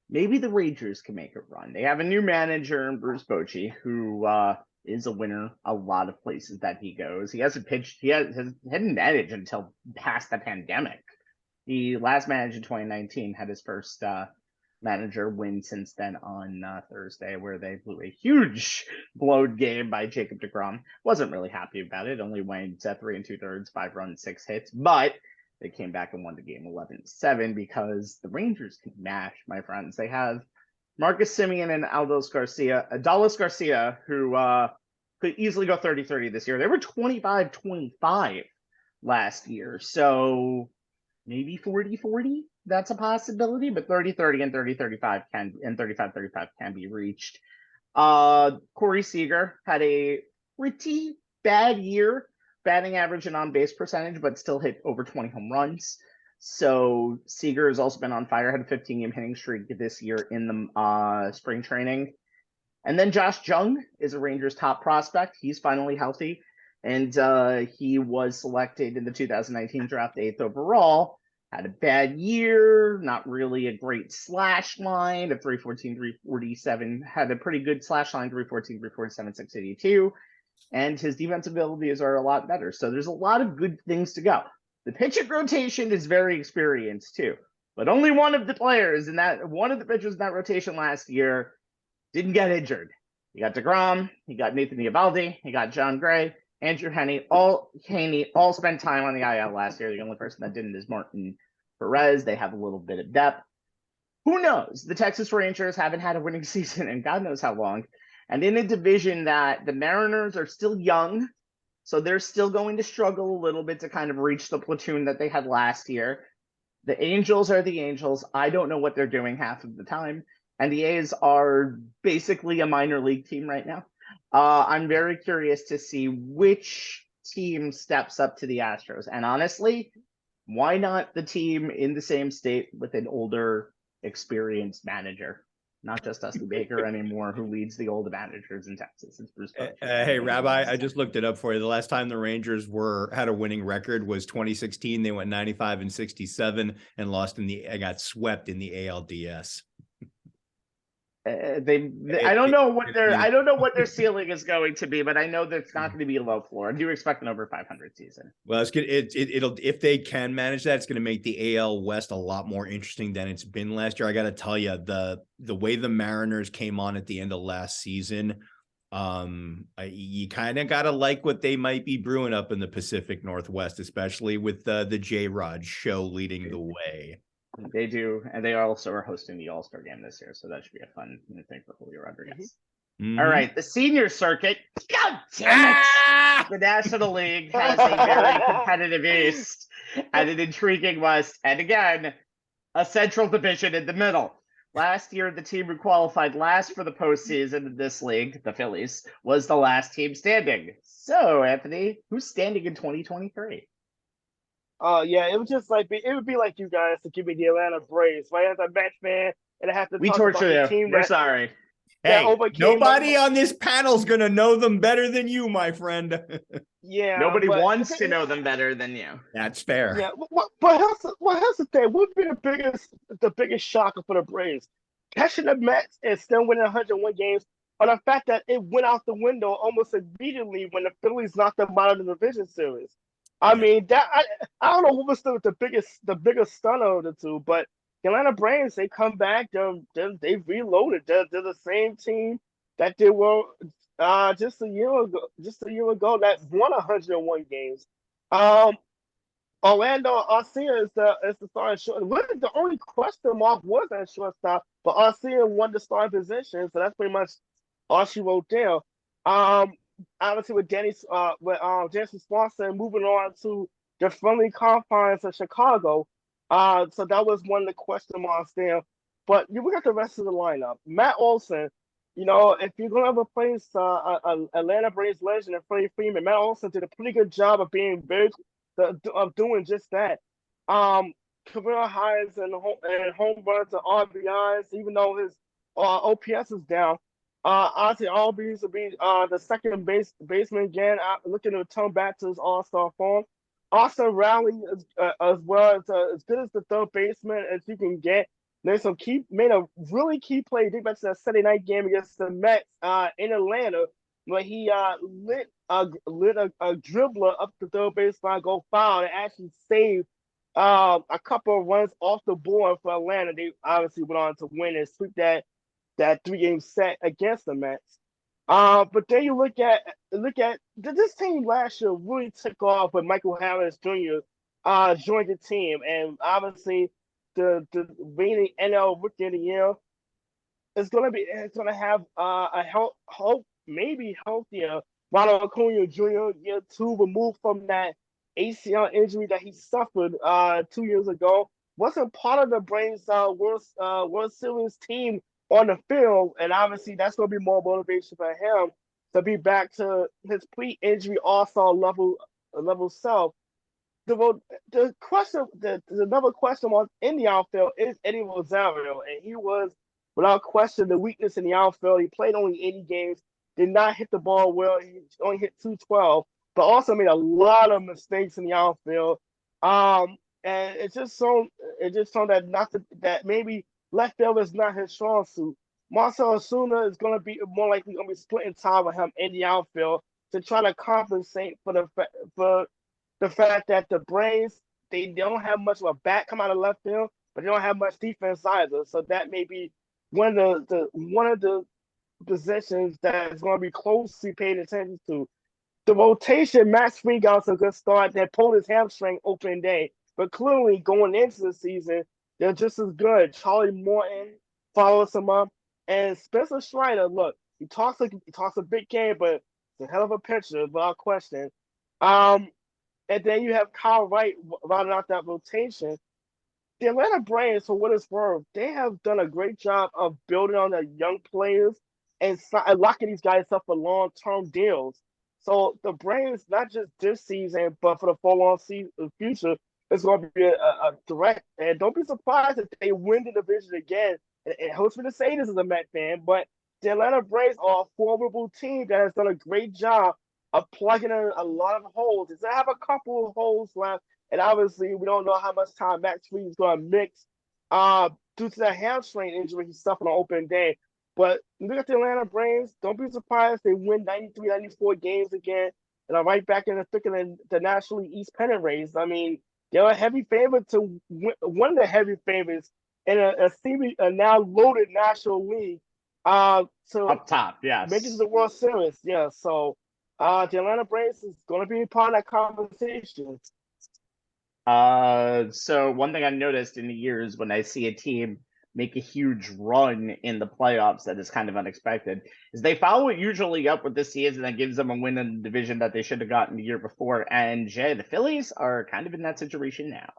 Maybe the Rangers can make a run. They have a new manager in Bruce Bochy, who is a winner a lot of places that he goes. He hasn't pitched, he hadn't managed until past the pandemic. He last managed in 2019, had his first manager win since then on Thursday, where they blew a huge blowed game by Jacob deGrom. Wasn't really happy about it. Only went 3 2/3, 5 runs, 6 hits, but they came back and won the game 11-7 because the Rangers can mash, my friends. They have Marcus Semien and Adolis Garcia, who could easily go 30-30 this year. They were 25-25 last year, so maybe 40-40. That's a possibility, but 30-30 and 30-35 and 35-35 can be reached. Corey Seager had a pretty bad year, batting average and on-base percentage, but still hit over 20 home runs. So Seager has also been on fire, had a 15-game hitting streak this year in the spring training. And then Josh Jung is a Rangers top prospect. He's finally healthy, and he was selected in the 2019 draft 8th overall. Had a bad year, not really a great slash line of 314, 347. Had a pretty good slash line, 314, 347, 682. And his defensive abilities are a lot better. So there's a lot of good things to go. The pitching rotation is very experienced too, but only one of the pitchers in that rotation last year didn't get injured. You got deGrom, you got Nathan Eovaldi, you got John Gray, Andrew Heaney, all spent time on the IL last year. The only person that didn't is Martin Perez. They have a little bit of depth. Who knows? The Texas Rangers haven't had a winning season in God knows how long. And in a division that the Mariners are still young, so they're still going to struggle a little bit to kind of reach the platoon that they had last year. The Angels are the Angels. I don't know what they're doing half of the time. And the A's are basically a minor league team right now. I'm very curious to see which team steps up to the Astros. And honestly, why not the team in the same state with an older, experienced manager? Not just Dusty Baker anymore, who leads the old managers in Texas. It's Bruce Bochy. Hey, Rabbi, I just looked it up for you. The last time the Rangers had a winning record was 2016. They went 95-67 and got swept in the ALDS. I don't know what their ceiling is going to be, but I know that it's not going to be a low floor. I do expect an over 500 season. Well, it's good. It'll if they can manage that, it's going to make the AL West a lot more interesting than it's been last year. I got to tell you, the way the Mariners came on at the end of last season, you kind of got to like what they might be brewing up in the Pacific Northwest, especially with the J-Rod show leading the way. They do, and they also are hosting the All-Star game this year, so that should be a fun thing for Julio Rodriguez. All right, the senior circuit. God damn it! The National League has a very competitive East and an intriguing West, and again, a central division in the middle. Last year, the team who qualified last for the postseason in this league, the Phillies, was the last team standing. So, Anthony, who's standing in 2023? Yeah, it would just like it would be like you guys to give me the Atlanta Braves, right? As a Mets fan, and I have to We talk torture about the you. team We're that, sorry. that Hey, overcame nobody on this panel's going to know them better than you, my friend. Yeah, Nobody but wants to know them better than you. That's fair. yeah, but here's the thing. What would be the biggest shocker for the Braves? Catching the Mets and still winning 101 games, or the fact that it went out the window almost immediately when the Phillies knocked them out of the division series. I mean, I don't know what was the biggest stunner of the two, but the Atlanta Braves, they come back, they reloaded. They're the same team that they were just a year ago that won 101 games. Um, Orlando Arcia is the starting short. Really, the only question mark was that shortstop, but Arcia won the starting position, so that's pretty much all she wrote down. Obviously with Jansen Swanson moving on to the friendly confines of Chicago. So that was one of the question marks there. But you look at the rest of the lineup. Matt Olson, if you're gonna replace Atlanta Braves legend and Freddie Freeman, Matt Olson did a pretty good job of being of doing just that. Career highs and home runs and RBIs, even though his OPS is down. Ozzy Albies will be the second baseman again, looking to return back to his all-star form. Austin Riley is, as well as good as the third baseman as you can get. There's made a really key play. I think that's that Sunday night game against the Mets in Atlanta, where he lit a dribbler up the third baseline, go foul, and actually saved a couple of runs off the board for Atlanta. They obviously went on to win and sweep that 3-game set against the Mets. But then you look at this team last year really took off when Michael Harris Jr. Joined the team, and obviously the reigning NL Rookie of the Year is gonna have a maybe healthier Ronald Acuna Jr. year 2, removed from that ACL injury that he suffered 2 years ago. Wasn't part of the Braves World Series team on the field, and obviously that's going to be more motivation for him to be back to his pre-injury all-star level self. The another question was in the outfield is Eddie Rosario, and he was without question the weakness in the outfield. He played only 80 games, did not hit the ball well. He only hit 212, but also made a lot of mistakes in the outfield. And it just shown that maybe left field is not his strong suit. Marcell Ozuna is going to be more likely going to be splitting time with him in the outfield to try to compensate for the fact that the Braves they don't have much of a bat come out of left field, but they don't have much defense either. So that may be one of the positions that is going to be closely paid attention to. The rotation, Max Fried got a good start. That pulled his hamstring opening day, but clearly going into the season, they're just as good. Charlie Morton follows him up, and Spencer Strider. Look, he talks a big game, but it's a hell of a pitcher without question. And then you have Kyle Wright rounding out that rotation. The Atlanta Braves, for what it's worth, they have done a great job of building on their young players and locking these guys up for long-term deals. So the Braves, not just this season, but for the full-on future, it's going to be a threat. And don't be surprised if they win the division again. It hurts me to say this as a Met fan, but the Atlanta Braves are a formidable team that has done a great job of plugging in a lot of holes. They have a couple of holes left, and obviously we don't know how much time Max Fried is going to mix due to that hamstring injury he suffered on opening day. But look at the Atlanta Braves. Don't be surprised they win 93, 94 games again, and are right back in the thick of the National League East pennant race. I mean, they're a heavy favorite to one of the heavy favorites in a now loaded National League. So Up top, yes. make it to the World Series, yeah. So the Atlanta Braves is going to be part of that conversation. So one thing I've noticed in the years when I see a team make a huge run in the playoffs that is kind of unexpected is they follow it usually up with the season that gives them a win in the division that they should have gotten the year before. And Jay, the Phillies are kind of in that situation now.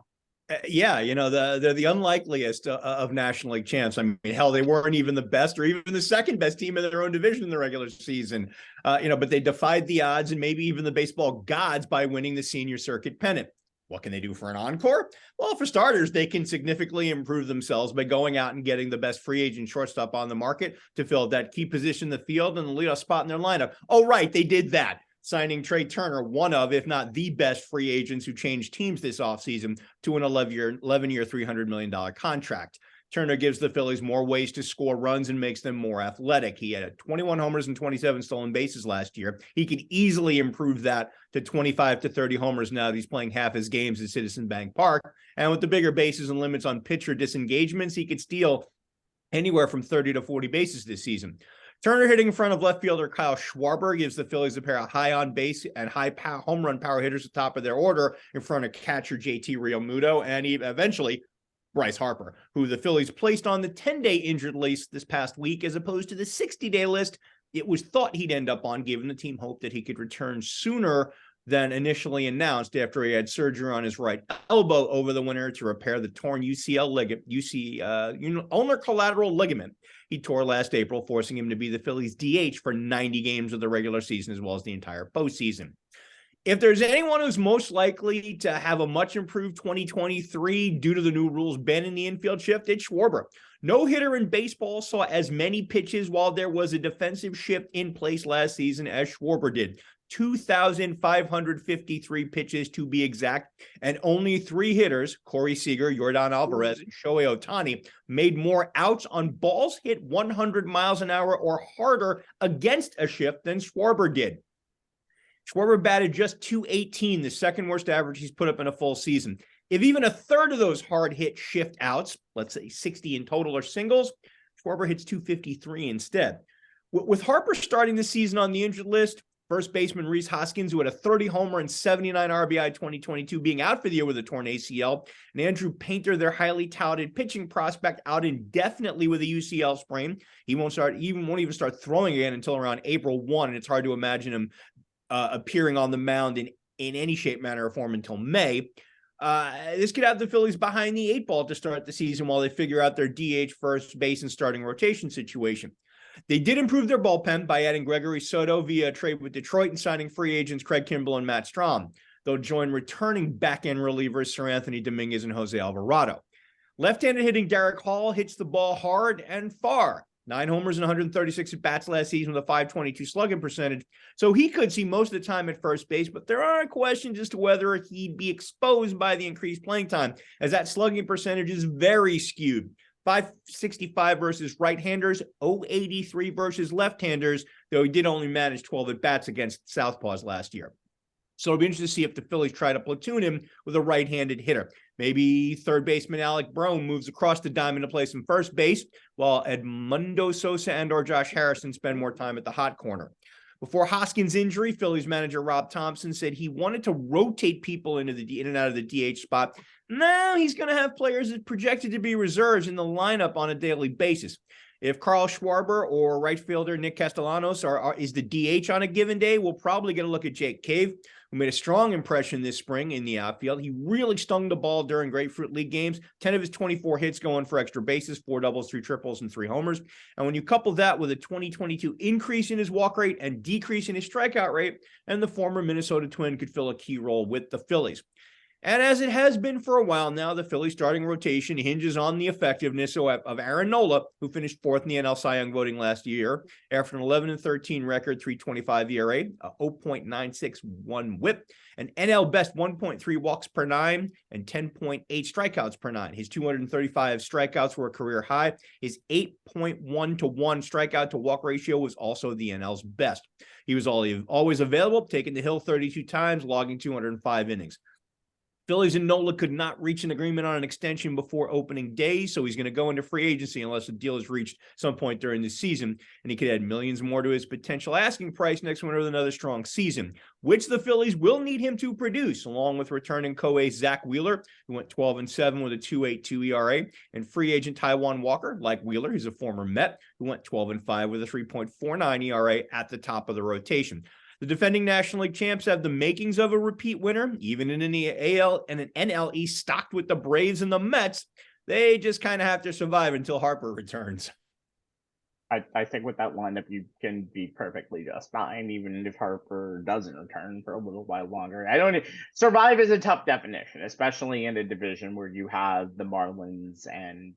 Yeah, they're the unlikeliest of National League champs. I mean, hell, they weren't even the best or even the second best team in their own division in the regular season. But they defied the odds and maybe even the baseball gods by winning the senior circuit pennant. What can they do for an encore? Well, for starters, they can significantly improve themselves by going out and getting the best free agent shortstop on the market to fill that key position in the field and the leadoff spot in their lineup. Oh, right, they did that, signing Trey Turner, one of, if not the best free agents who changed teams this offseason, to an 11-year, $300 million contract. Turner gives the Phillies more ways to score runs and makes them more athletic. He had 21 homers and 27 stolen bases last year. He could easily improve that to 25 to 30 homers now that he's playing half his games at Citizen Bank Park. And with the bigger bases and limits on pitcher disengagements, he could steal anywhere from 30 to 40 bases this season. Turner hitting in front of left fielder Kyle Schwarber gives the Phillies a pair of high on base and high home run power hitters at the top of their order in front of catcher JT Realmuto and eventually Bryce Harper, who the Phillies placed on the 10-day injured list this past week as opposed to the 60-day list it was thought he'd end up on, given the team hoped that he could return sooner than initially announced after he had surgery on his right elbow over the winter to repair the torn ulnar collateral ligament he tore last April, forcing him to be the Phillies' DH for 90 games of the regular season as well as the entire postseason. If there's anyone who's most likely to have a much improved 2023 due to the new rules banning the infield shift, it's Schwarber. No hitter in baseball saw as many pitches while there was a defensive shift in place last season as Schwarber did. 2,553 pitches to be exact, and only 3 hitters, Corey Seager, Yordan Alvarez, and Shohei Ohtani, made more outs on balls hit 100 miles an hour or harder against a shift than Schwarber did. Schwarber batted just .218, the second worst average he's put up in a full season. If even a third of those hard hit shift outs, let's say 60 in total, are singles, Schwarber hits .253 instead. With Harper starting the season on the injured list, first baseman Rhys Hoskins, who had a 30 homer and 79 RBI 2022, being out for the year with a torn ACL, and Andrew Painter, their highly touted pitching prospect, out indefinitely with a UCL sprain. He won't even start throwing again until around April 1, and it's hard to imagine him appearing on the mound in any shape, manner, or form until May. This could have the Phillies behind the 8 ball to start the season while they figure out their DH, first base, and starting rotation situation. They did improve their bullpen by adding Gregory Soto via trade with Detroit and signing free agents Craig Kimbrell and Matt Strahm. They'll join returning back-end relievers Sir Anthony Dominguez and Jose Alvarado. Left-handed hitting Derek Hall hits the ball hard and far. 9 homers and 136 at-bats last season with a .522 slugging percentage. So he could see most of the time at first base, but there are questions as to whether he'd be exposed by the increased playing time, as that slugging percentage is very skewed. .565 versus right-handers, .083 versus left-handers, though he did only manage 12 at-bats against Southpaws last year. So it'll be interesting to see if the Phillies try to platoon him with a right-handed hitter. Maybe third baseman Alec Brome moves across the diamond to play some first base, while Edmundo Sosa and or Josh Harrison spend more time at the hot corner. Before Hoskins' injury, Phillies manager Rob Thompson said he wanted to rotate people in and out of the DH spot. Now he's going to have players that projected to be reserves in the lineup on a daily basis. If Carl Schwarber or right fielder Nick Castellanos is the DH on a given day, we'll probably get a look at Jake Cave, who made a strong impression this spring in the outfield. He really stung the ball during Grapefruit League games. 10 of his 24 hits going for extra bases, 4 doubles, 3 triples, and 3 homers. And when you couple that with a 2022 increase in his walk rate and decrease in his strikeout rate, and the former Minnesota Twin could fill a key role with the Phillies. And as it has been for a while now, the Phillies starting rotation hinges on the effectiveness of Aaron Nola, who finished 4th in the NL Cy Young voting last year after an 11-13 record, 3.25 ERA, a 0.961 WHIP, an NL best 1.3 walks per 9, and 10.8 strikeouts per 9. His 235 strikeouts were a career high. His 8.1 to 1 strikeout to walk ratio was also the NL's best. He was always available, taking the hill 32 times, logging 205 innings. Phillies and Nola could not reach an agreement on an extension before opening day, so he's going to go into free agency unless a deal is reached some point during the season, and he could add millions more to his potential asking price next winter with another strong season, which the Phillies will need him to produce, along with returning co-ace Zach Wheeler, who went 12-7 with a 2.82 ERA, and free agent Taijuan Walker. Like Wheeler, he's a former Met who went 12-5 with a 3.49 ERA at the top of the rotation. The defending National League champs have the makings of a repeat winner, even in an AL and an NL East stocked with the Braves and the Mets. They just kind of have to survive until Harper returns. I think with that lineup, you can be perfectly just fine, even if Harper doesn't return for a little while longer. Survive is a tough definition, especially in a division where you have the Marlins and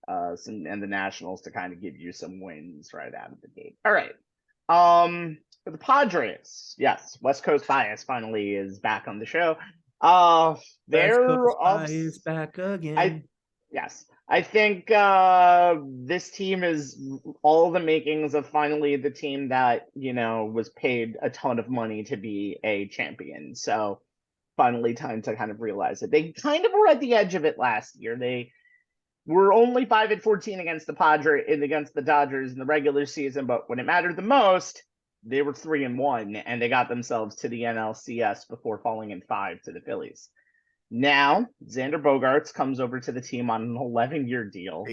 the Nationals to kind of give you some wins right out of the gate. All right. For the Padres, yes, West Coast Bias finally is back on the show. Is back again. I think this team is all the makings of finally the team that, was paid a ton of money to be a champion. So finally time to kind of realize it. They kind of were at the edge of it last year. They were only 5-14 against the Dodgers in the regular season, but when it mattered the most, they were 3-1, and they got themselves to the NLCS before falling in 5 to the Phillies. Now, Xander Bogaerts comes over to the team on an 11-year deal.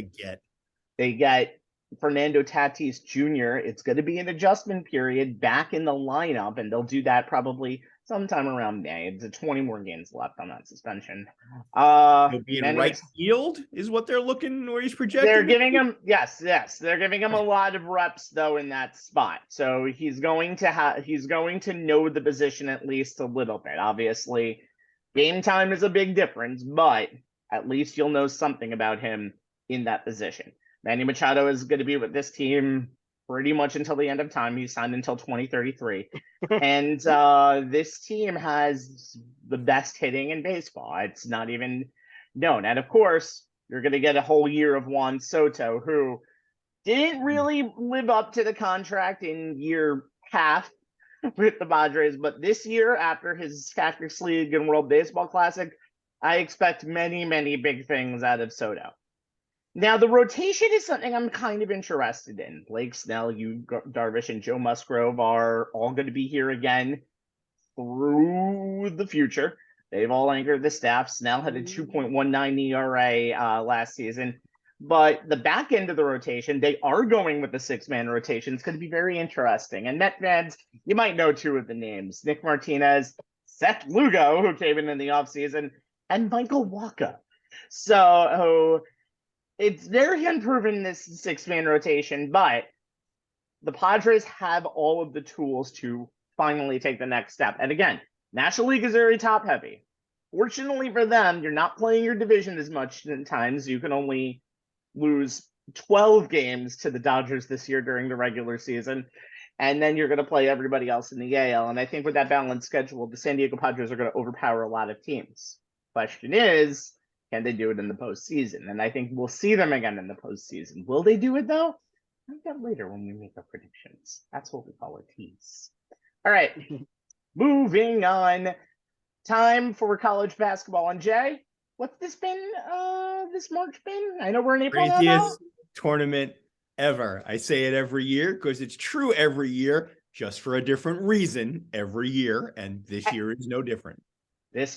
They get Fernando Tatis Jr. It's going to be an adjustment period back in the lineup, and they'll do that probably sometime around May. There's 20 more games left on that suspension. He'll be in right field is what they're looking, where he's projecting. They're giving him, yes. They're giving him a lot of reps though in that spot. So he's going to know the position at least a little bit. Obviously, game time is a big difference, but at least you'll know something about him in that position. Manny Machado is going to be with this team pretty much until the end of time. He's signed until 2033. And this team has the best hitting in baseball. It's not even known. And of course, you're going to get a whole year of Juan Soto, who didn't really live up to the contract in year half with the Padres. But this year, after his Cactus League and World Baseball Classic, I expect many, many big things out of Soto. Now, the rotation is something I'm kind of interested in. Blake Snell, Yu Darvish, and Joe Musgrove are all going to be here again through the future. They've all anchored the staff. Snell had a 2.19 ERA last season. But the back end of the rotation, they are going with the six-man rotation. It's going to be very interesting. And Met fans, you might know two of the names. Nick Martinez, Seth Lugo, who came in the offseason, and Michael Wacha. So it's very unproven, this six-man rotation, but the Padres have all of the tools to finally take the next step. And again, National League is very top-heavy. Fortunately for them, you're not playing your division as much at times. You can only lose 12 games to the Dodgers this year during the regular season, and then you're going to play everybody else in the AL. And I think with that balanced schedule, the San Diego Padres are going to overpower a lot of teams. Question is, can they do it in the postseason? And I think we'll see them again in the postseason. Will they do it, though? I'll get later when we make our predictions. That's what we call a tease. All right, moving on. Time for college basketball. And Jay, what's this been, this March been? I know we're in April now. Craziest tournament ever. I say it every year because it's true every year, just for a different reason every year. And this year is no different. This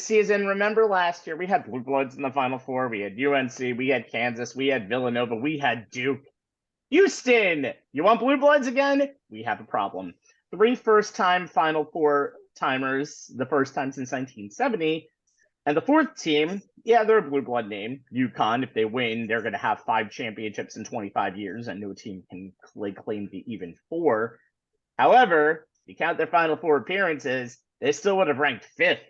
season, remember last year, we had Blue Bloods in the Final Four. We had UNC, we had Kansas, we had Villanova, we had Duke. Houston, you want Blue Bloods again? We have a problem. 3 first-time Final Four timers, the first time since 1970. And the fourth team, yeah, they're a Blue Blood name. UConn, if they win, they're going to have 5 championships in 25 years, and no team can claim the even 4. However, if you count their Final Four appearances, they still would have ranked 5th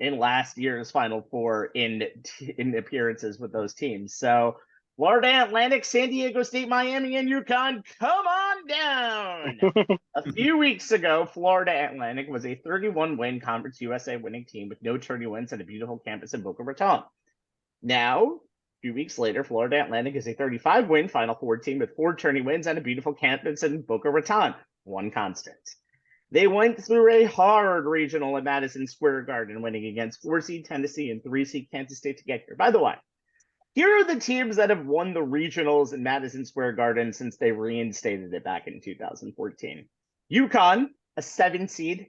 in last year's Final Four in appearances with those teams. So Florida Atlantic, San Diego State, Miami, and UConn, come on down. A few weeks ago, Florida Atlantic was a 31-win Conference USA winning team with no tourney wins and a beautiful campus in Boca Raton. Now, a few weeks later, Florida Atlantic is a 35-win Final Four team with 4 tourney wins and a beautiful campus in Boca Raton. One constant. They went through a hard regional at Madison Square Garden, winning against 4-seed Tennessee and 3-seed Kansas State to get here. By the way, here are the teams that have won the regionals in Madison Square Garden since they reinstated it back in 2014. UConn, a 7-seed,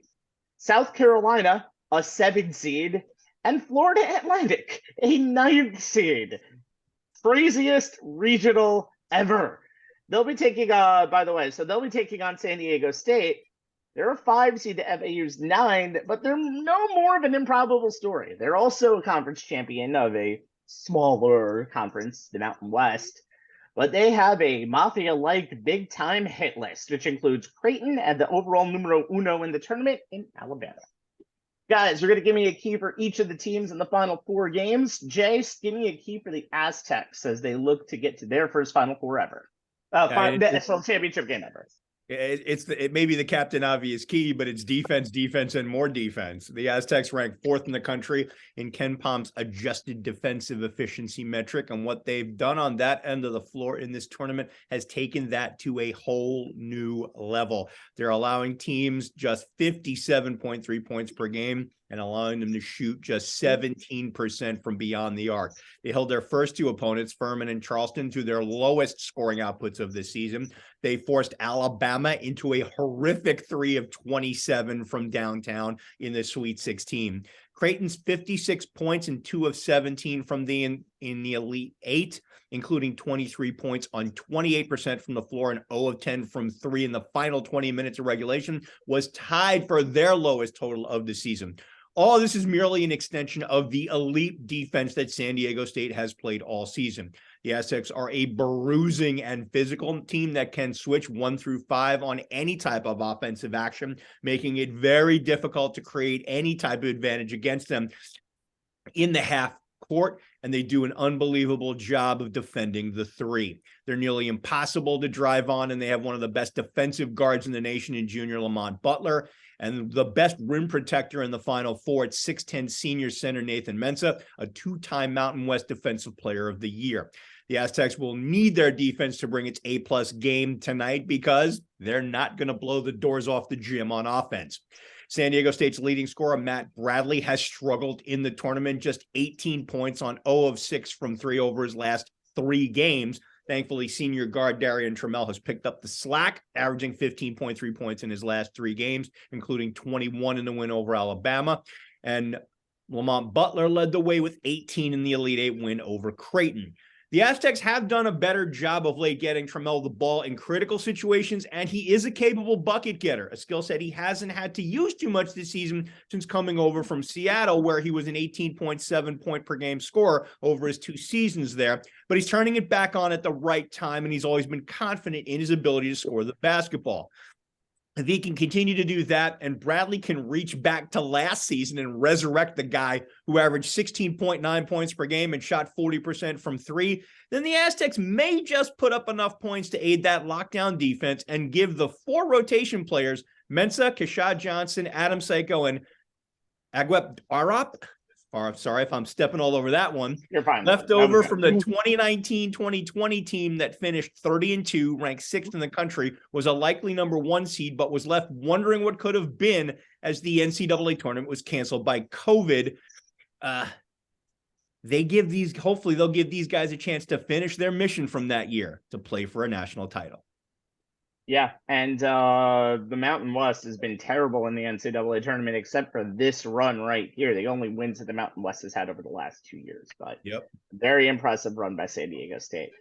South Carolina, a 7-seed, and Florida Atlantic, a 9th seed. Craziest regional ever. They'll be taking, by the way, so they'll be taking on San Diego State. They're a 5-seed to FAU's 9, but they're no more of an improbable story. They're also a conference champion of a smaller conference, the Mountain West, but they have a Mafia-like big-time hit list, which includes Creighton and the overall numero uno in the tournament in Alabama. Guys, you're going to give me a key for each of the teams in the final 4 games. Jace, give me a key for the Aztecs as they look to get to their first Final Four ever. National championship game ever. It may be the Captain Obvious key, but it's defense, defense, and more defense. The Aztecs rank 4th in the country in Ken Palm's adjusted defensive efficiency metric, and what they've done on that end of the floor in this tournament has taken that to a whole new level. They're allowing teams just 57.3 points per game and allowing them to shoot just 17% from beyond the arc. They held their first 2 opponents, Furman and Charleston, to their lowest scoring outputs of this season. They forced Alabama into a horrific 3 of 27 from downtown in the Sweet 16. Creighton's 56 points and 2 of 17 from in the Elite 8, including 23 points on 28% from the floor and 0 of 10 from 3 in the final 20 minutes of regulation, was tied for their lowest total of the season. All this is merely an extension of the elite defense that San Diego State has played all season. The Aztecs are a bruising and physical team that can switch 1 through 5 on any type of offensive action, making it very difficult to create any type of advantage against them in the half court, and they do an unbelievable job of defending the 3. They're nearly impossible to drive on, and they have one of the best defensive guards in the nation in junior Lamont Butler, and the best rim protector in the Final Four at 6'10" senior center Nathan Mensah, a 2-time Mountain West Defensive Player of the Year. The Aztecs will need their defense to bring its A+ game tonight because they're not going to blow the doors off the gym on offense. San Diego State's leading scorer, Matt Bradley, has struggled in the tournament, just 18 points on 0 of 6 from 3 over his last 3 games. Thankfully, senior guard Darian Trammell has picked up the slack, averaging 15.3 points in his last 3 games, including 21 in the win over Alabama. And Lamont Butler led the way with 18 in the Elite 8 win over Creighton. The Aztecs have done a better job of late getting Trammell the ball in critical situations, and he is a capable bucket getter, a skill set he hasn't had to use too much this season since coming over from Seattle, where he was an 18.7 point per game scorer over his 2 seasons there. But he's turning it back on at the right time, and he's always been confident in his ability to score the basketball. If he can continue to do that, and Bradley can reach back to last season and resurrect the guy who averaged 16.9 points per game and shot 40% from 3, then the Aztecs may just put up enough points to aid that lockdown defense and give the 4 rotation players, Mensah, Keshad Johnson, Adam Seiko, and Agwep Arop, or sorry if I'm stepping all over that one. You're fine. Left over from the 2019-2020 team that finished 30-2, ranked 6th in the country, was a likely number 1 seed, but was left wondering what could have been as the NCAA tournament was canceled by COVID. Hopefully they'll give these guys a chance to finish their mission from that year to play for a national title. Yeah, and the Mountain West has been terrible in the NCAA tournament, except for this run right here. The only wins that the Mountain West has had over the last 2 years. But very impressive run by San Diego State.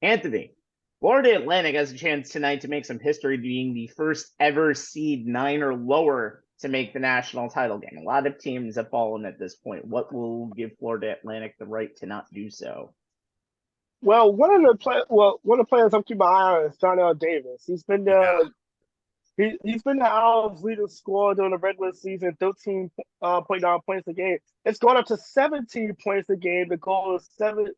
Anthony, Florida Atlantic has a chance tonight to make some history, being the first ever seed 9 or lower to make the national title game. A lot of teams have fallen at this point. What will give Florida Atlantic the right to not do so? Well, one of the players I'm keeping my eye on is Darnell Davis. He's been he's been the Owls' leading scorer during the regular season, 13.9 points a game. It's gone up to 17 points a game. The goal is 7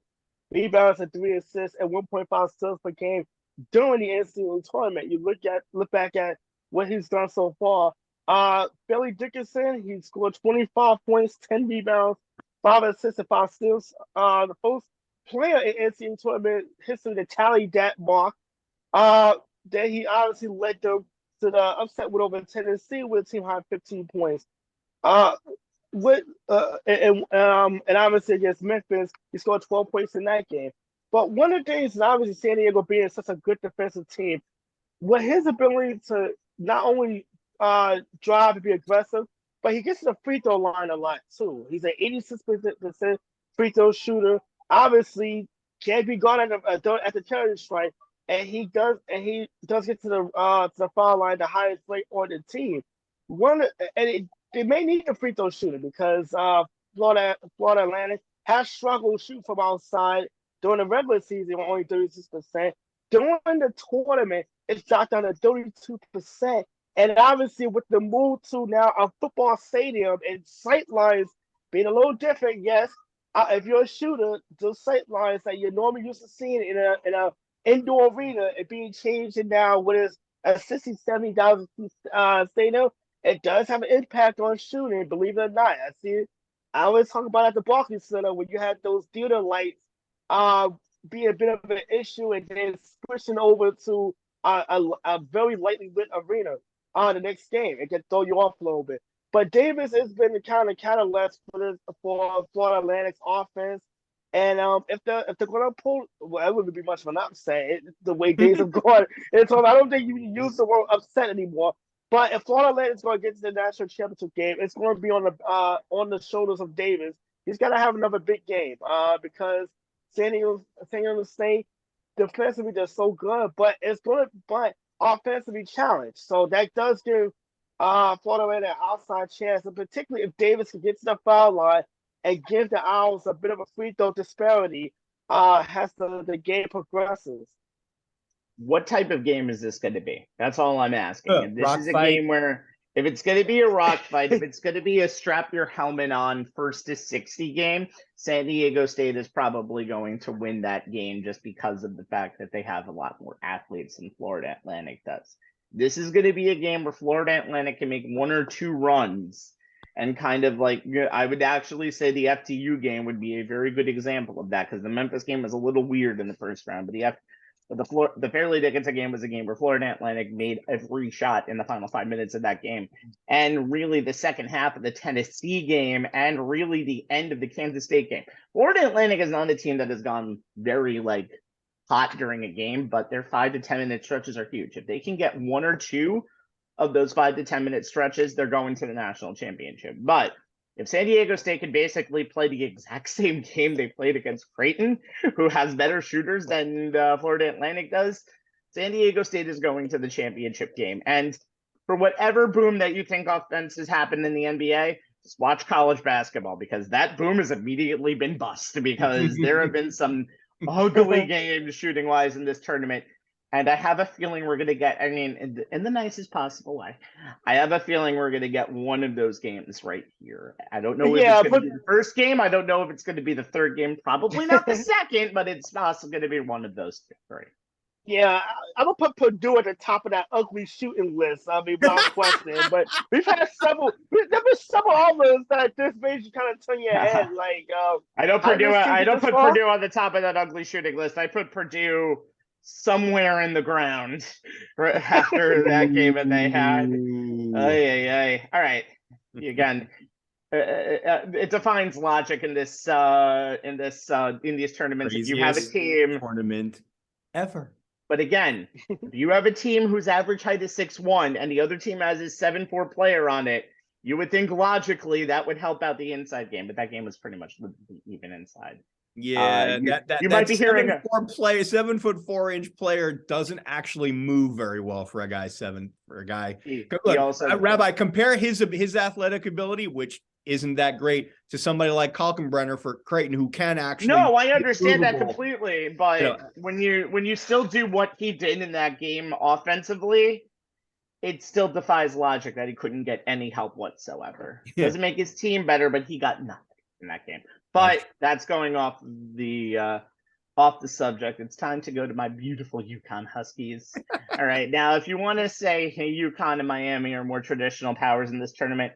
rebounds and 3 assists and 1.5 steals per game during the NCAA tournament. You look back at what he's done so far. Billy Dickinson, he scored 25 points, 10 rebounds, 5 assists, and 5 steals. The first player in NCAA tournament history to tally that mark. Then he obviously led them to the upset with over Tennessee with a team high 15 points. Uh, and obviously against Memphis, he scored 12 points in that game. But one of the things is obviously San Diego being such a good defensive team, with his ability to not only drive and be aggressive, but he gets to the free throw line a lot too. He's an 86% free throw shooter. Obviously, can't be gone at the charity stripe, and he does get to the foul line, the highest rate on the team. They may need a free throw shooter because Florida Atlantic has struggled shooting from outside during the regular season, only 36%. During the tournament, it's dropped down to 32%. And obviously, with the move to now a football stadium and sight lines being a little different, yes, if you're a shooter, those sight lines that you're normally used to seeing in a indoor arena are being changed, and now with it's a 70,000 stadium, it does have an impact on shooting, believe it or not. I always talk about at the Barclays Center when you had those theater lights be a bit of an issue, and then switching over to a very lightly lit arena on the next game. It can throw you off a little bit. But Davis has been the kind of catalyst for Florida Atlantic's offense. And if they're going to pull, well, it wouldn't be much of an upset. The way days have gone, and so I don't think you can use the word upset anymore. But if Florida Atlantic's going to get to the national championship game, it's going to be on the shoulders of Davis. He's got to have another big game because San Diego State defensively they're so good, but offensively challenged. So that does give Florida an outside chance, and particularly if Davis can get to the foul line and give the Owls a bit of a free throw disparity as the game progresses. What type of game is this going to be? That's all I'm asking. This is a fight. game where if it's going to be a rock fight, if it's going to be a strap your helmet on first to 60 game, San Diego State is probably going to win that game just because of the fact that they have a lot more athletes than Florida Atlantic does. This is going to be a game where Florida Atlantic can make one or two runs and kind of like, I would actually say the FTU game would be a very good example of that because the Memphis game was a little weird in the first round, but the Fairleigh Dickinson game was a game where Florida Atlantic made every shot in the final 5 minutes of that game. And really the second half of the Tennessee game and really the end of the Kansas State game. Florida Atlantic is not a team that has gone very hot during a game, but their 5 to 10 minute stretches are huge. If they can get one or two of those 5 to 10 minute stretches, they're going to the national championship. But if San Diego State could basically play the exact same game they played against Creighton, who has better shooters than Florida Atlantic does, San Diego State is going to the championship game. And for whatever boom that you think offenses happen in the NBA, just watch college basketball because that boom has immediately been bust because there have been some ugly games shooting-wise in this tournament. And I have a feeling we're going to get, in the nicest possible way, I have a feeling we're going to get one of those games right here. I don't know if it's going to be the first game. I don't know if it's going to be the third game. Probably not the second, but it's also going to be one of those three. Yeah, I'm going to put Purdue at the top of that ugly shooting list. I mean, without question. But there been several others that this made you kind of turn your head. I don't put Purdue on the top of that ugly shooting list. I put Purdue somewhere in the ground after that game that they had. All right. Again, it defines logic in these tournaments. If you have a team tournament ever. But again, if you have a team whose average height is 6'1" and the other team has a 7'4" player on it, you would think logically that would help out the inside game, but that game was pretty much even inside. Yeah, you might be hearing 7'4" player doesn't actually move very well for a guy. Look, Rabbi, compare his athletic ability, which isn't that great, to somebody like Kalkenbrenner for Creighton, who can actually. No, I understand that completely, but when you still do what he did in that game offensively, it still defies logic that he couldn't get any help whatsoever. Doesn't make his team better, but he got nothing in that game. But that's going off the subject. It's time to go to my beautiful UConn Huskies. All right. Now, if you want to say, hey, UConn and Miami are more traditional powers in this tournament,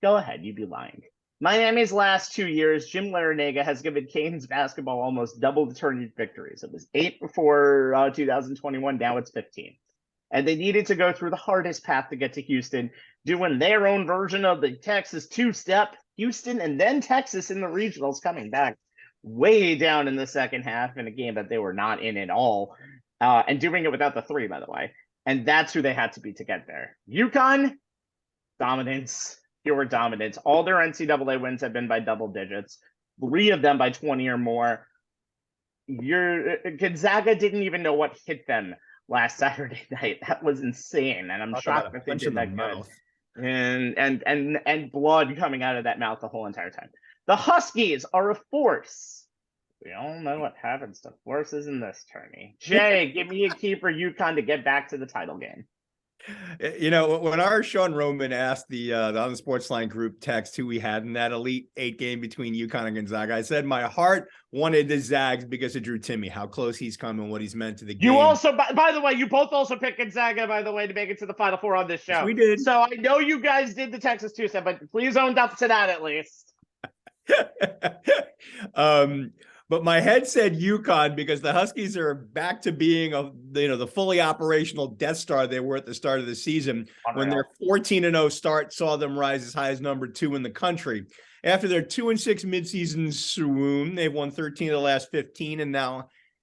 go ahead. You'd be lying. Miami's last 2 years, Jim Larinaga has given Canes basketball almost double the tournament victories. It was 8 before 2021. Now it's 15. and they needed to go through the hardest path to get to Houston, doing their own version of the Texas two-step. Houston and then Texas in the regionals, coming back way down in the second half in a game that they were not in at all, and doing it without the three, by the way. And that's who they had to beat to get there. UConn, dominance, pure dominance. All their NCAA wins have been by double digits, 3 of them by 20 or more. Gonzaga didn't even know what hit them last Saturday night. That was insane, and I'm shocked that they did that good. And blood coming out of that mouth the whole entire time. The Huskies are a force. We all know what happens to forces in this tourney. Jay, give me a key for UConn to get back to the title game. You know, when our Sean Roman asked the on the Sportsline group text who we had in that Elite 8 game between UConn and Gonzaga, I said my heart wanted the Zags because of Drew Timme, how close he's come and what he's meant to the game. You also, by the way, you both also picked Gonzaga, by the way, to make it to the Final Four on this show. Yes, we did. So I know you guys did the Texas two-step, but please own up to that at least. But my head said UConn because the Huskies are back to being the fully operational Death Star they were at the start of the season. Unreal. When their 14-0 start saw them rise as high as number 2 in the country. After their 2-6 midseason swoon, they've won 13 of the last 15 and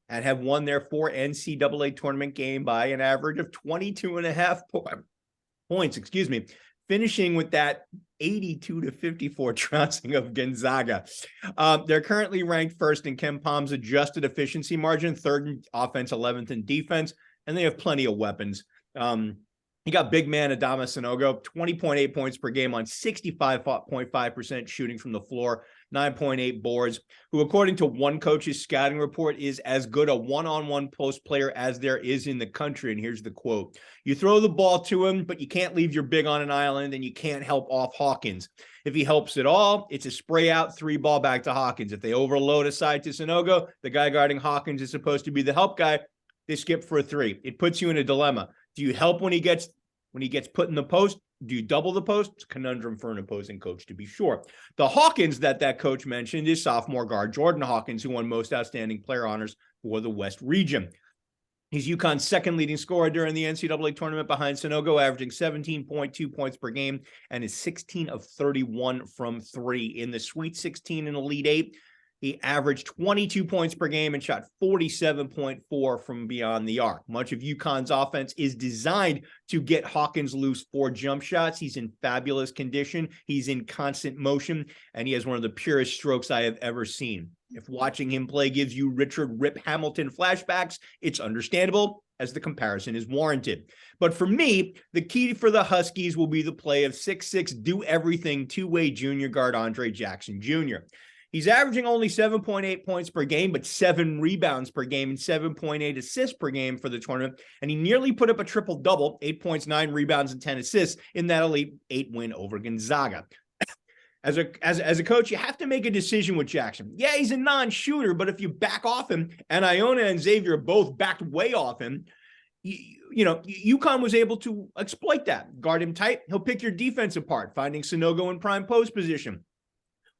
have won their 4 NCAA tournament game by an average of 22.5 points, finishing with that 82-54 trouncing of Gonzaga. They're currently ranked first in Ken Palm's adjusted efficiency margin, 3rd in offense, 11th in defense, and they have plenty of weapons. You got big man Adama Sanogo, 20.8 points per game on 65.5% shooting from the floor, 9.8 boards, who according to one coach's scouting report is as good a one-on-one post player as there is in the country. And here's the quote: "You throw the ball to him, but you can't leave your big on an island and you can't help off Hawkins. If he helps at all, it's a spray out 3 ball back to Hawkins. If they overload a side to Sanogo, the guy guarding Hawkins is supposed to be the help guy. They skip for a 3. It puts you in a dilemma. Do you help when he gets put in the post? Do you double the post? It's a conundrum for an opposing coach, to be sure." The Hawkins that coach mentioned is sophomore guard Jordan Hawkins, who won most outstanding player honors for the West region. He's UConn's 2nd leading scorer during the NCAA tournament behind Sanogo, averaging 17.2 points per game and is 16 of 31 from 3. In the Sweet 16 and Elite 8, he averaged 22 points per game and shot 47.4 from beyond the arc. Much of UConn's offense is designed to get Hawkins loose for jump shots. He's in fabulous condition. He's in constant motion, and he has one of the purest strokes I have ever seen. If watching him play gives you Richard Rip Hamilton flashbacks, it's understandable, as the comparison is warranted. But for me, the key for the Huskies will be the play of 6'6", do-everything two-way junior guard Andre Jackson Jr. He's averaging only 7.8 points per game, but 7 rebounds per game and 7.8 assists per game for the tournament. And he nearly put up a triple-double, 8 points, 9 rebounds, and 10 assists in that Elite 8 win over Gonzaga. As a coach, you have to make a decision with Jackson. Yeah, he's a non-shooter, but if you back off him, and Iona and Xavier both backed way off him, UConn was able to exploit that. Guard him tight, he'll pick your defense apart, finding Sanogo in prime post position.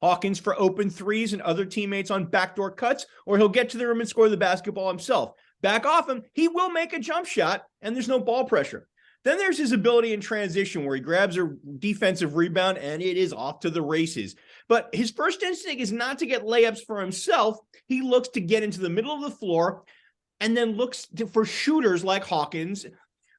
Hawkins for open threes and other teammates on backdoor cuts, or he'll get to the rim and score the basketball himself. Back off him, he will make a jump shot, and there's no ball pressure. Then there's his ability in transition where he grabs a defensive rebound and it is off to the races. But his first instinct is not to get layups for himself. He looks to get into the middle of the floor and then looks for shooters like Hawkins,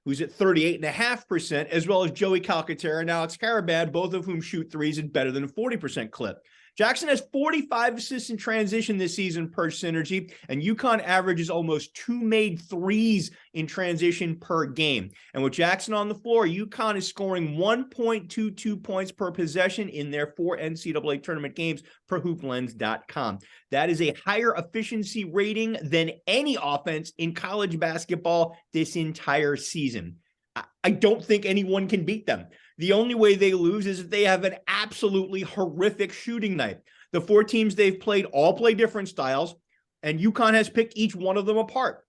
who's at 38.5%, as well as Joey Calcaterra and Alex Caraban, both of whom shoot threes at better than a 40% clip. Jackson has 45 assists in transition this season per Synergy, and UConn averages almost 2 made threes in transition per game. And with Jackson on the floor, UConn is scoring 1.22 points per possession in their 4 NCAA tournament games per hooplens.com. That is a higher efficiency rating than any offense in college basketball this entire season. I don't think anyone can beat them. The only way they lose is if they have an absolutely horrific shooting night. The 4 teams they've played all play different styles, and UConn has picked each one of them apart.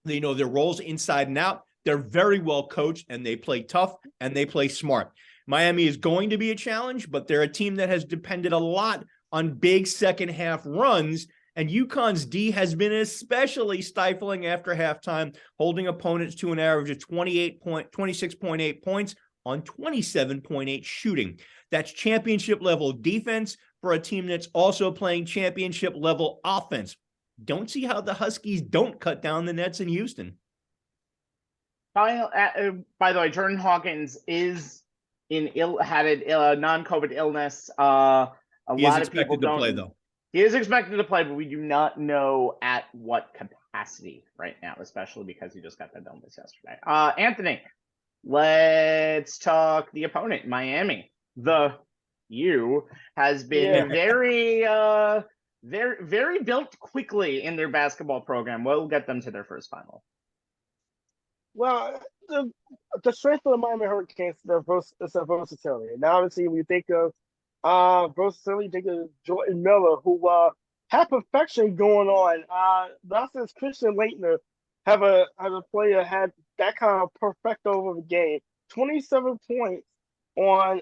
They know their roles inside and out. They're very well coached, and they play tough, and they play smart. Miami is going to be a challenge, but they're a team that has depended a lot on big second-half runs, And UConn's D has been especially stifling after halftime, holding opponents to an average of 26.8 points on 27.8 shooting. That's championship level defense for a team that's also playing championship level offense. Don't see how the Huskies don't cut down the nets in Houston. By the way, Jordan Hawkins is had a non-COVID illness. A lot of people don't play, though. He is expected to play, but we do not know at what capacity right now, especially because he just got that illness yesterday. Anthony, let's talk the opponent, Miami. The U has been very built quickly in their basketball program. What will get them to their first final? Well, the strength of the Miami Hurricanes is their versatility. Now, obviously, when you think of versatility, think of Jordan Miller, who had perfection going on. Not since Christian Laettner have a player had that kind of perfect over the game. 27 points on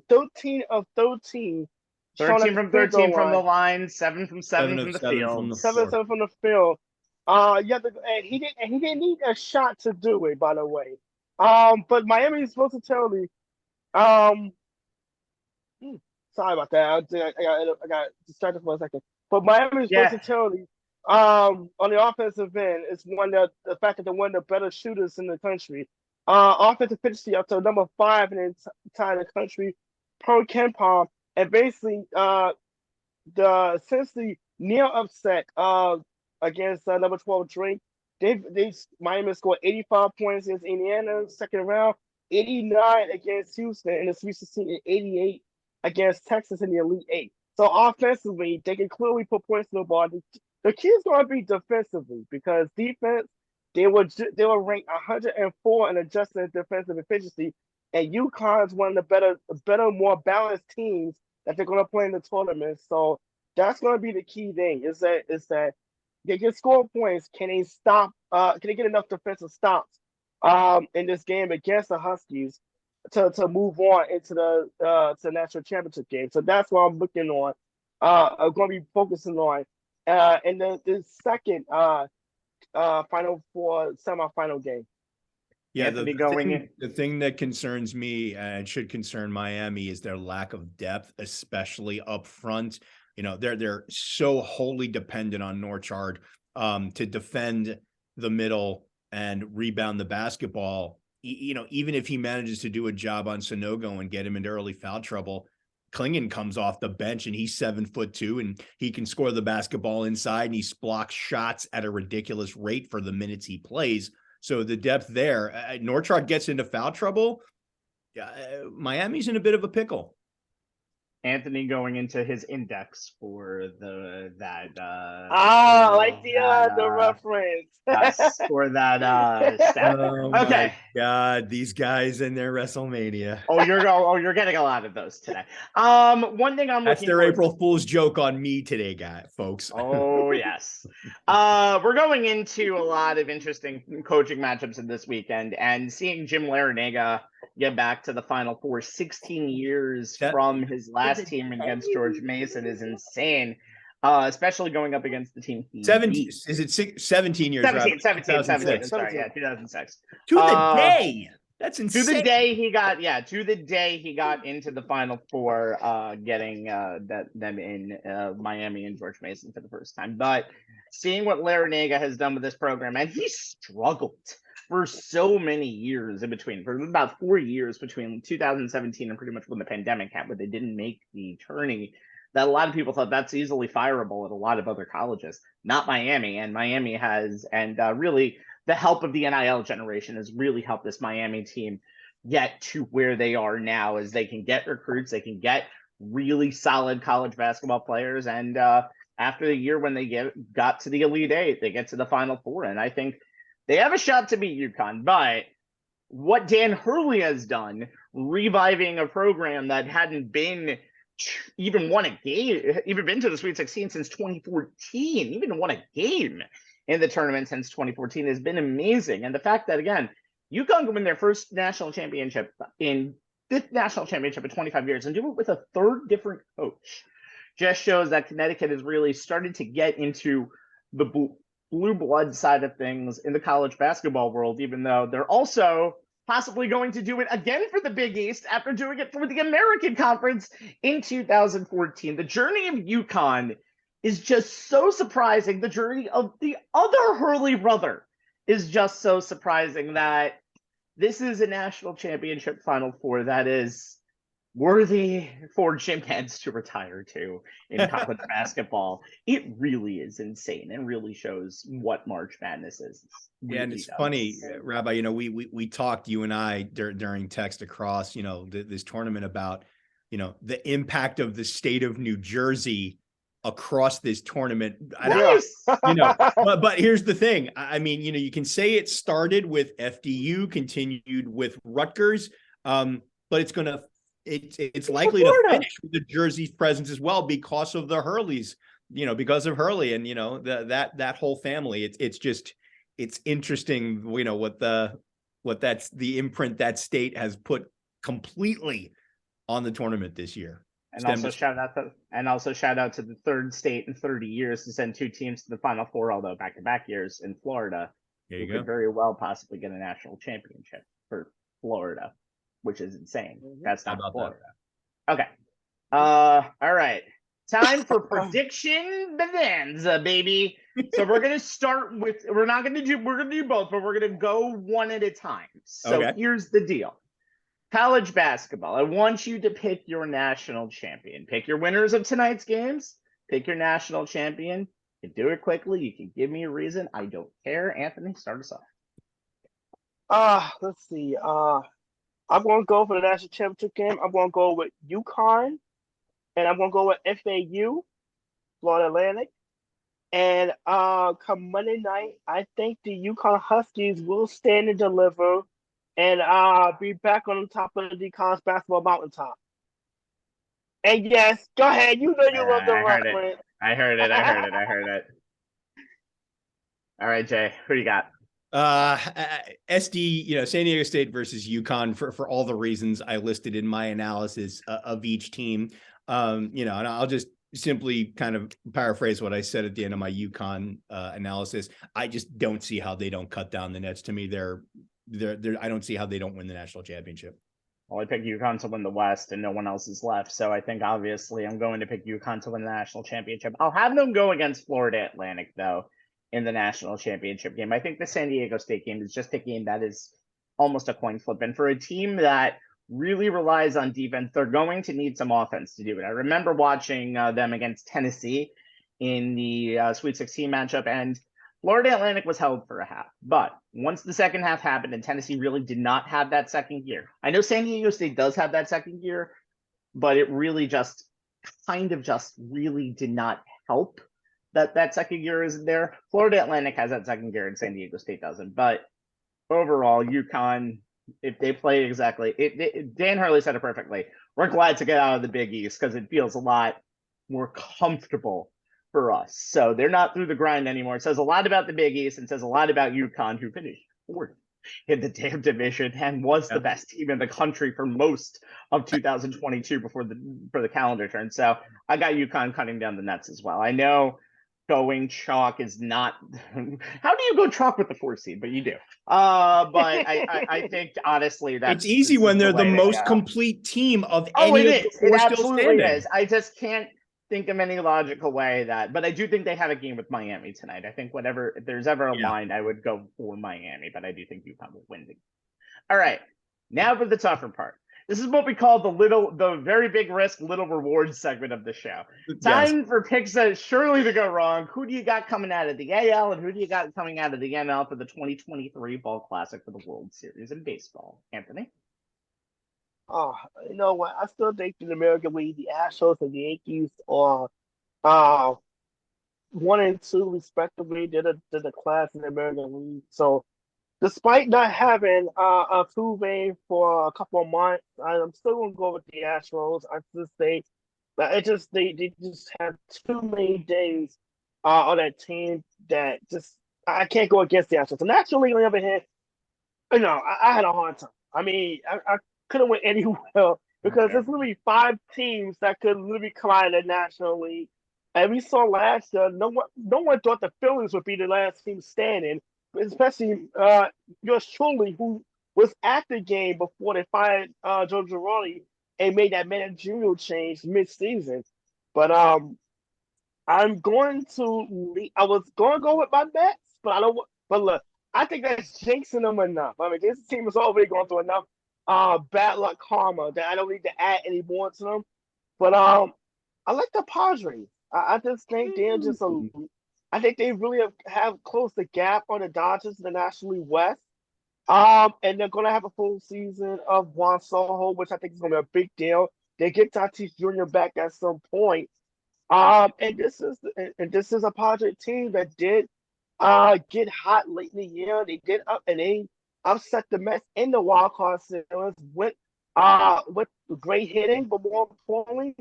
13 of 13. 13 from 13 from the line, 7 from 7 from the field. 7 from the field. And he didn't need a shot to do it, by the way. But Miami's versatility. Sorry about that. I got distracted for a second. But Miami's versatility on the offensive end is the fact that they're one of the better shooters in the country. Offensive efficiency up to number 5 in the entire country per KenPom, and basically since the near upset against number 12 Drake, Miami scored 85 points against Indiana second round, 89 against Houston in the Sweet 16, and 88 against Texas in the Elite Eight. So offensively, they can clearly put points on the board. The key is going to be defensively, because defense, they were ranked 104 in adjusted defensive efficiency, and UConn's one of the better, more balanced teams that they're going to play in the tournament. So that's going to be the key thing. Is that they can score points. Can they stop? Can they get enough defensive stops in this game against the Huskies to move on into the national championship game? So that's what I'm looking on. I'm going to be focusing on. And the second Final Four semifinal game. Yeah, the thing that concerns me and should concern Miami is their lack of depth, especially up front. You know, they're so wholly dependent on Norchard to defend the middle and rebound the basketball. You know, even if he manages to do a job on Sonogo and get him into early foul trouble, Klingon comes off the bench and he's 7'2" and he can score the basketball inside, and he blocks shots at a ridiculous rate for the minutes he plays. So the depth there, Norchard gets into foul trouble. Miami's in a bit of a pickle. Anthony going into his index for the reference for that stat. Oh okay, God, these guys and their WrestleMania. You're getting a lot of those today. One thing that's their April Fool's joke on me today, folks. Oh yes. We're going into a lot of interesting coaching matchups in this weekend, and seeing Jim Larrañaga get back to the Final Four 16 years from his last team against George Mason is insane. Especially going up against the team he 17 beat. Is it 17 years? 17. Sorry, 2006. 2006. To the day. That's insane. To the day he got into the Final Four, getting them in Miami and George Mason for the first time. But seeing what Larrañaga has done with this program, and he struggled for so many years in between, for about 4 years between 2017 and pretty much when the pandemic happened, where they didn't make the tourney, that a lot of people thought that's easily fireable at a lot of other colleges. Not Miami, and Miami has, and really the help of the NIL generation has really helped this Miami team get to where they are now, as they can get recruits, they can get really solid college basketball players, and after the year when they got to the Elite Eight, they get to the Final Four, and I think they have a shot to beat UConn. But what Dan Hurley has done, reviving a program that hadn't been even won a game, even been to the Sweet 16 since 2014, even won a game in the tournament since 2014, has been amazing. And the fact that, again, UConn can win their first national championship in 25 years and do it with a third different coach just shows that Connecticut has really started to get into the blue blood side of things in the college basketball world, even though they're also possibly going to do it again for the Big East after doing it for the American Conference in 2014. The journey of UConn is just so surprising. The journey of the other Hurley brother is just so surprising that this is a national championship Final Four that is worthy for Jim Nantz to retire to in college basketball. It really is insane and really shows what March Madness is. Really and it's funny, Rabbi, we talked, you and I, during text across, this tournament about, the impact of the state of New Jersey across this tournament. But here's the thing. I mean, you can say it started with FDU, continued with Rutgers, but it's likely to finish with the Jersey's presence as well because of the Hurleys, because of Hurley and, that whole family. It's interesting, what that's the imprint that state has put completely on the tournament this year. And also shout out to the third state in 30 years to send two teams to the Final Four, although back-to-back years in Florida. There you go. Could very well possibly get a national championship for Florida, which is insane. That's not Florida. That? Okay. All right. Time for prediction bonanza, baby. So we're gonna start with. We're gonna do both, but we're gonna go one at a time. So Here's the deal. College basketball. I want you to pick your national champion. Pick your winners of tonight's games. Pick your national champion. You can do it quickly. You can give me a reason. I don't care. Anthony, start us off. Let's see. I'm going to go for the national championship game. I'm going to go with UConn, and I'm going to go with FAU, Florida Atlantic. And come Monday night, I think the UConn Huskies will stand and deliver and be back on the top of the college basketball mountaintop. And yes, go ahead. You love the reference. I heard it. All right, Jay, who do you got? SD, San Diego State versus UConn for all the reasons I listed in my analysis of each team. And I'll just simply kind of paraphrase what I said at the end of my UConn analysis. I just don't see how they don't cut down the nets. To me, I don't see how they don't win the national championship. Well, I picked UConn to win the West and no one else is left. So I think obviously I'm going to pick UConn to win the national championship. I'll have them go against Florida Atlantic, though, in the national championship game. I think the San Diego State game is just a game that is almost a coin flip. And for a team that really relies on defense, they're going to need some offense to do it. I remember watching them against Tennessee in the Sweet 16 matchup, and Florida Atlantic was held for a half. But once the second half happened and Tennessee really did not have that second gear. I know San Diego State does have that second gear, but it really just really did not help that second gear isn't there. Florida Atlantic has that second gear and San Diego State doesn't. But overall, UConn, if they play exactly, Dan Hurley said it perfectly. We're glad to get out of the Big East because it feels a lot more comfortable for us. So they're not through the grind anymore. It says a lot about the Big East and says a lot about UConn, who finished fourth in the damn division and was the best team in the country for most of 2022 for the calendar turn. So I got UConn cutting down the nets as well. I know going chalk is not how do you go chalk with the 4 seed, but you do. But I think honestly it's easy when they're the most complete team of any of the four still standing. Is. I just can't think of any logical way but I do think they have a game with Miami tonight. I think if there's ever a line, I would go for Miami, but I do think UConn will win. All right, now for the tougher part. This is what we call the very big risk, little reward segment of the show. Time for picks that surely to go wrong. Who do you got coming out of the AL and who do you got coming out of the NL for the 2023 Fall Classic for the World Series in baseball? Anthony? Oh, you know what? I still think in the American League, the Astros and the Yankees are 1 and 2 respectively. They're the class in the American League. So, despite not having a Tuve for a couple of months, I'm still gonna go with the Astros. I just think that they just have too many days on that team that I can't go against the Astros. The National League, on the other hand, I had a hard time. I mean, I couldn't win anywhere because Okay. there's literally 5 teams that could literally come out of the National League. And we saw last year, no one thought the Phillies would be the last team standing, especially yours truly, who was at the game before they fired Joe Girardi and made that managerial change mid-season. But I'm going to. I was going to go with my Mets, but I don't. But look, I think that's jinxing them enough. I mean, this team is already going through enough bad luck karma that I don't need to add any more to them. But I like the Padres. I just think they're just a. I think they really have closed the gap on the Dodgers in the National League West. And they're going to have a full season of Juan Soto, which I think is going to be a big deal. They get Tatis Jr. back at some point. And this is a Padre team that did get hot late in the year. They did up and they upset the Mets in the wild card series with great hitting, but more importantly,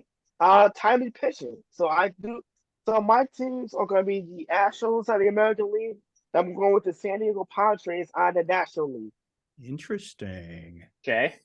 timely pitching. So my teams are going to be the Astros out of the American League. I'm going with the San Diego Padres out of the National League. Interesting. Jay?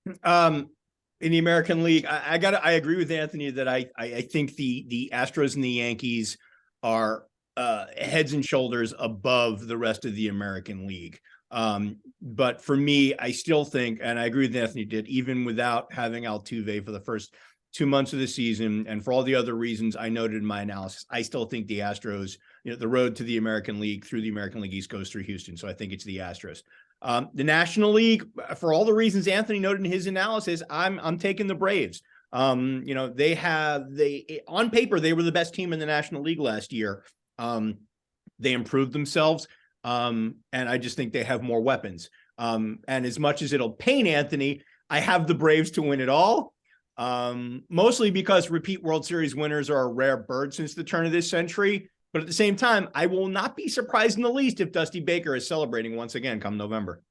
In the American League, I agree with Anthony that I think the Astros and the Yankees are heads and shoulders above the rest of the American League. But for me, I still think, and I agree with Anthony did, even without having Altuve for the first 2 months of the season, and for all the other reasons I noted in my analysis, I still think the Astros, the road to the American League through the American League East goes through Houston. So I think it's the Astros. The National League, for all the reasons Anthony noted in his analysis, I'm taking the Braves. They on paper, they were the best team in the National League last year. They improved themselves. And I just think they have more weapons. And as much as it'll pain Anthony, I have the Braves to win it all. Mostly because repeat World Series winners are a rare bird since the turn of this century. But at the same time, I will not be surprised in the least if Dusty Baker is celebrating once again come November.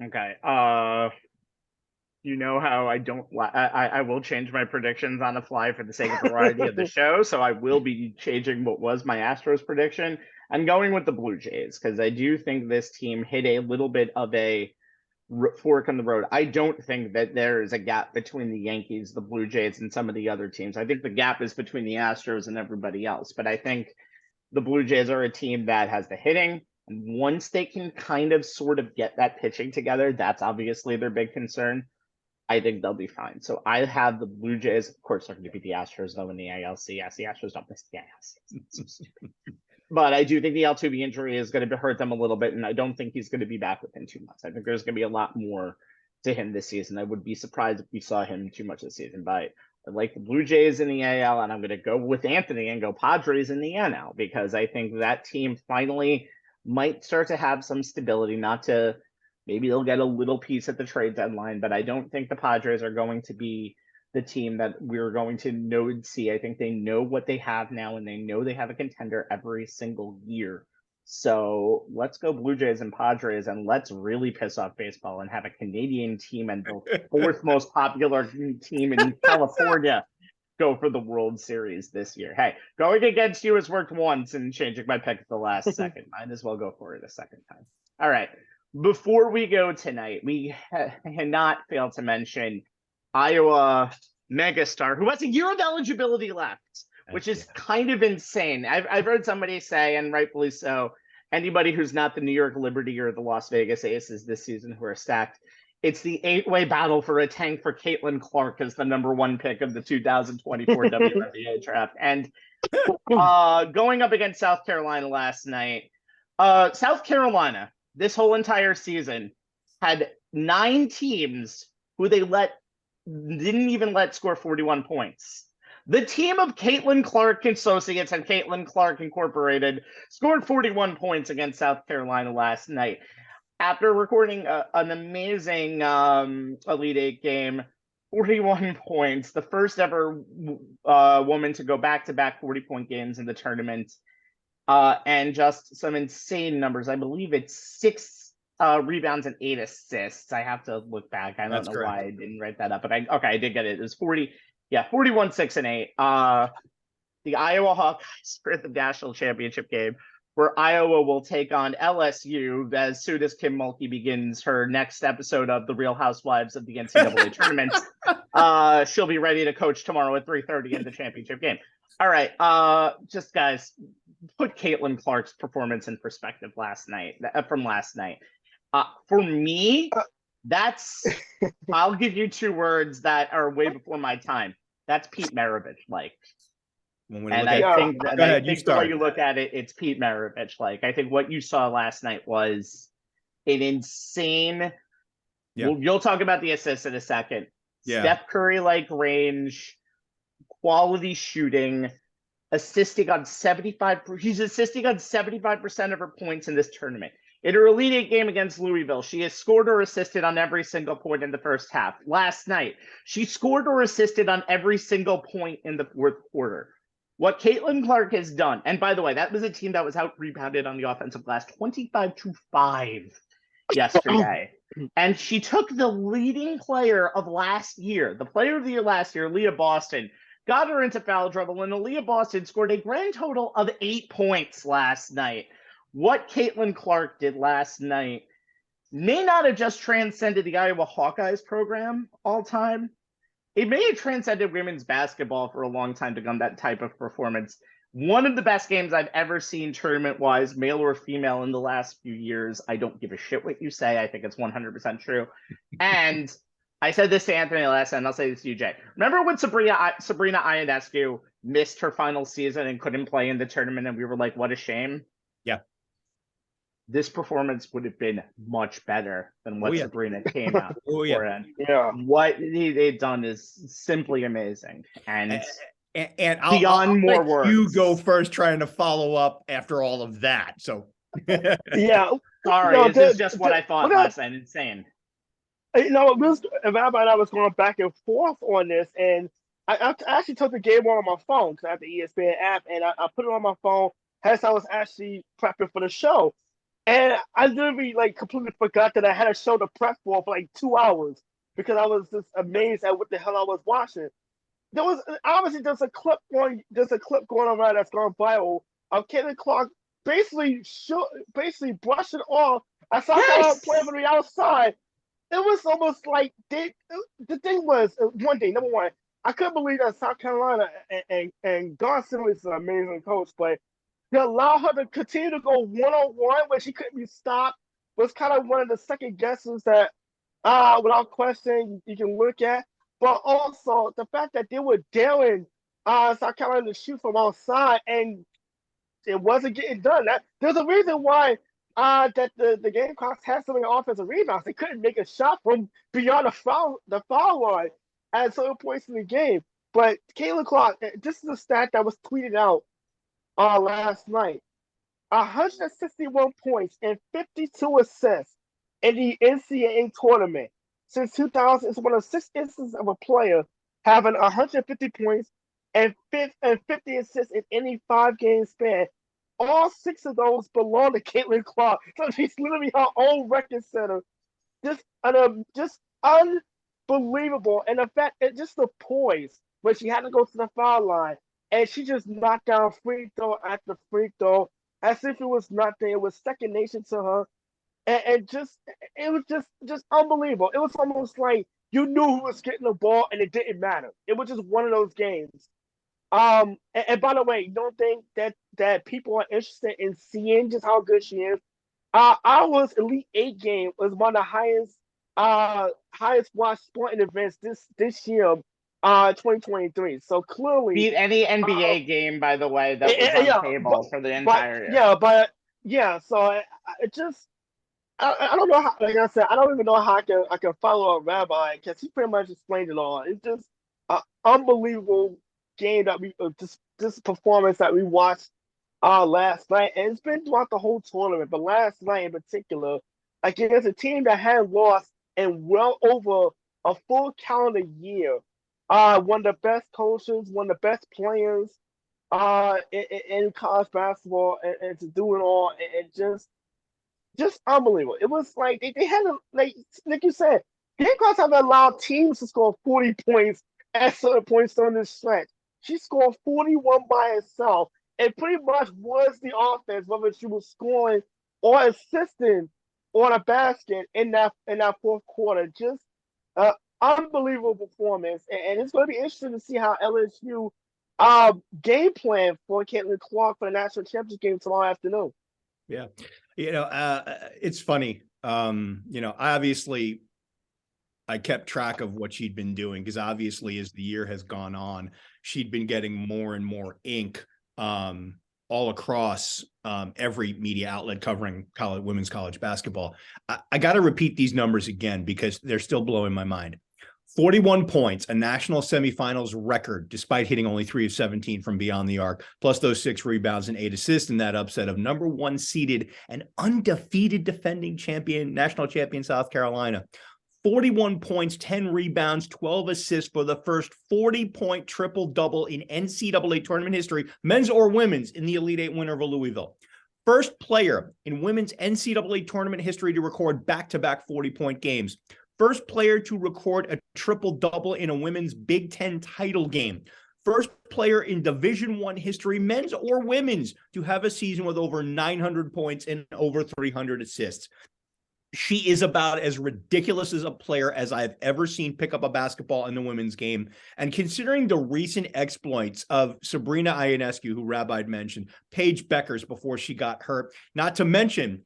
Okay. You know how I will change my predictions on the fly for the sake of variety of the show. So I will be changing what was my Astros prediction. I'm going with the Blue Jays because I do think this team hit a little bit of a fork in the road. I don't think that there is a gap between the Yankees, the Blue Jays, and some of the other teams. I think the gap is between the Astros and everybody else. But I think the Blue Jays are a team that has the hitting. And once they can kind of sort of get that pitching together, that's obviously their big concern. I think they'll be fine. So I have the Blue Jays. Of course, they're going to beat the Astros, though, in the ALCS. The Astros don't miss the ALCS. But I do think the Altuve injury is going to hurt them a little bit, and I don't think he's going to be back within 2 months. I think there's going to be a lot more to him this season. I would be surprised if we saw him too much this season. But I like the Blue Jays in the AL, and I'm going to go with Anthony and go Padres in the NL because I think that team finally might start to have some stability. Maybe they'll get a little piece at the trade deadline, but I don't think the Padres are going to be the team that we're going to see. I think they know what they have now, and they know they have a contender every single year. So let's go Blue Jays and Padres, and let's really piss off baseball and have a Canadian team and the fourth most popular team in California go for the World Series this year. Hey, going against you has worked once, and changing my pick at the last second. Might as well go for it a second time. All right. Before we go tonight, we cannot fail to mention Iowa megastar who has a year of eligibility left, which is kind of insane. I've heard somebody say, and rightfully so, anybody who's not the New York Liberty or the Las Vegas Aces this season who are stacked, it's the 8-way battle for a tank for Caitlin Clark as the #1 pick of the 2024 WNBA draft. And going up against South Carolina last night, South Carolina, this whole entire season, had 9 teams who they didn't even let score 41 points. The team of Caitlin Clark Associates and Caitlin Clark Incorporated scored 41 points against South Carolina last night. After recording an amazing Elite Eight game, 41 points, the first ever woman to go back-to-back 40-point games in the tournament, and just some insane numbers. I believe it's 6 rebounds and 8 assists. I have to look back. I don't know why I didn't write that up, but I did get it. It was 41, 6, and 8. The Iowa Hawkeyes for the national championship game, where Iowa will take on LSU as soon as Kim Mulkey begins her next episode of The Real Housewives of the NCAA tournament. She'll be ready to coach tomorrow at 3:30 in the championship game. All right. Just guys, put Caitlin Clark's performance in perspective from last night. For me, I'll give you two words that are way before my time. That's Pete Maravich like. And I think the way you look at it, it's Pete Maravich like. I think what you saw last night was an insane. Yeah. You'll talk about the assists in a second. Yeah. Steph Curry like range, quality shooting, assisting on 75%. He's assisting on 75% of her points in this tournament. In her Elite Eight game against Louisville, she has scored or assisted on every single point in the first half. Last night, she scored or assisted on every single point in the fourth quarter. What Caitlin Clark has done, and by the way, that was a team that was out-rebounded on the offensive glass 25-5 yesterday. And she took the leading player of last year, the player of the year last year, Leah Boston, got her into foul trouble, and Leah Boston scored a grand total of 8 points last night. What Caitlin Clark did last night may not have just transcended the Iowa Hawkeyes program all time. It may have transcended women's basketball for a long time to come, that type of performance. One of the best games I've ever seen tournament-wise, male or female, in the last few years. I don't give a shit what you say. I think it's 100% true. And I said this to Anthony last night, and I'll say this to you, Jay. Remember when Sabrina Ionescu missed her final season and couldn't play in the tournament, and we were like, what a shame? Yeah. This performance would have been much better than what Sabrina came out beforehand. Yeah. What they've done is simply amazing. And beyond more words. You go first trying to follow up after all of that. So yeah. Sorry, this is just what I thought last night. Insane. Rabbi and I was going back and forth on this, and I actually took the game on my phone because I have the ESPN app, and I put it on my phone as I was actually prepping for the show. And I literally completely forgot that I had a show to prep for like 2 hours because I was just amazed at what the hell I was watching. There was obviously there's a clip going around that's gone viral of Caitlin Clark basically brushing off. I saw her playing from the outside. It was almost like the thing was one thing. Number one, I couldn't believe that South Carolina and Garth Simmons is an amazing coach, but to allow her to continue to go one-on-one when she couldn't be stopped was kind of one of the second guesses that, without question, you can look at. But also the fact that they were daring South Carolina to shoot from outside and it wasn't getting done. There's a reason why that the Gamecocks had so many offensive rebounds. They couldn't make a shot from beyond the foul line at certain points in the game. But Caitlin Clark, this is a stat that was tweeted out last night. 161 points and 52 assists in the NCAA tournament. Since 2000, it's one of 6 instances of a player having 150 points and 50 assists in any 5-game span. All 6 of those belong to Caitlin Clark. So she's literally her own record setter. Just unbelievable. And the fact, just the poise when she had to go to the foul line and she just knocked down free throw after free throw as if it was nothing. It was second nature to her. And it was just unbelievable. It was almost like you knew who was getting the ball and it didn't matter. It was just one of those games. And by the way, you don't think that people are interested in seeing just how good she is? Our Elite 8 game was one of the highest watched sporting events this year, 2023. So clearly beat any NBA game, by the way, that was on cable for the entire year. So it just. I don't know how, like I said, I don't even know how I can follow up Rabbi because he pretty much explained it all. It's just an unbelievable game that this performance that we watched last night, and it's been throughout the whole tournament. But last night in particular, against a team that had lost in well over a full calendar year, one of the best coaches, one of the best players in college basketball, and to do it all, and just unbelievable. It was like they had like you said, Gamecocks have allowed teams to score 40 points at certain points on this stretch. She scored 41 by herself and pretty much was the offense, whether she was scoring or assisting on a basket in that fourth quarter. Just unbelievable performance, and it's going to be interesting to see how LSU game plan for Caitlin Clark for the national championship game tomorrow afternoon. Yeah, it's funny. Obviously, I kept track of what she'd been doing because obviously, as the year has gone on, she'd been getting more and more ink all across every media outlet covering women's college basketball. I got to repeat these numbers again because they're still blowing my mind. 41 points, a national semifinals record, despite hitting only 3 of 17 from beyond the arc, plus those 6 rebounds and 8 assists in that upset of number 1 seeded and undefeated defending champion, national champion South Carolina. 41 points, 10 rebounds, 12 assists for the first 40-point triple-double in NCAA tournament history, men's or women's, in the Elite Eight win over Louisville. First player in women's NCAA tournament history to record back-to-back 40-point games. First player to record a triple-double in a women's Big Ten title game. First player in Division I history, men's or women's, to have a season with over 900 points and over 300 assists. She is about as ridiculous as a player as I've ever seen pick up a basketball in the women's game. And considering the recent exploits of Sabrina Ionescu, who Rabbi had mentioned, Paige Beckers before she got hurt, not to mention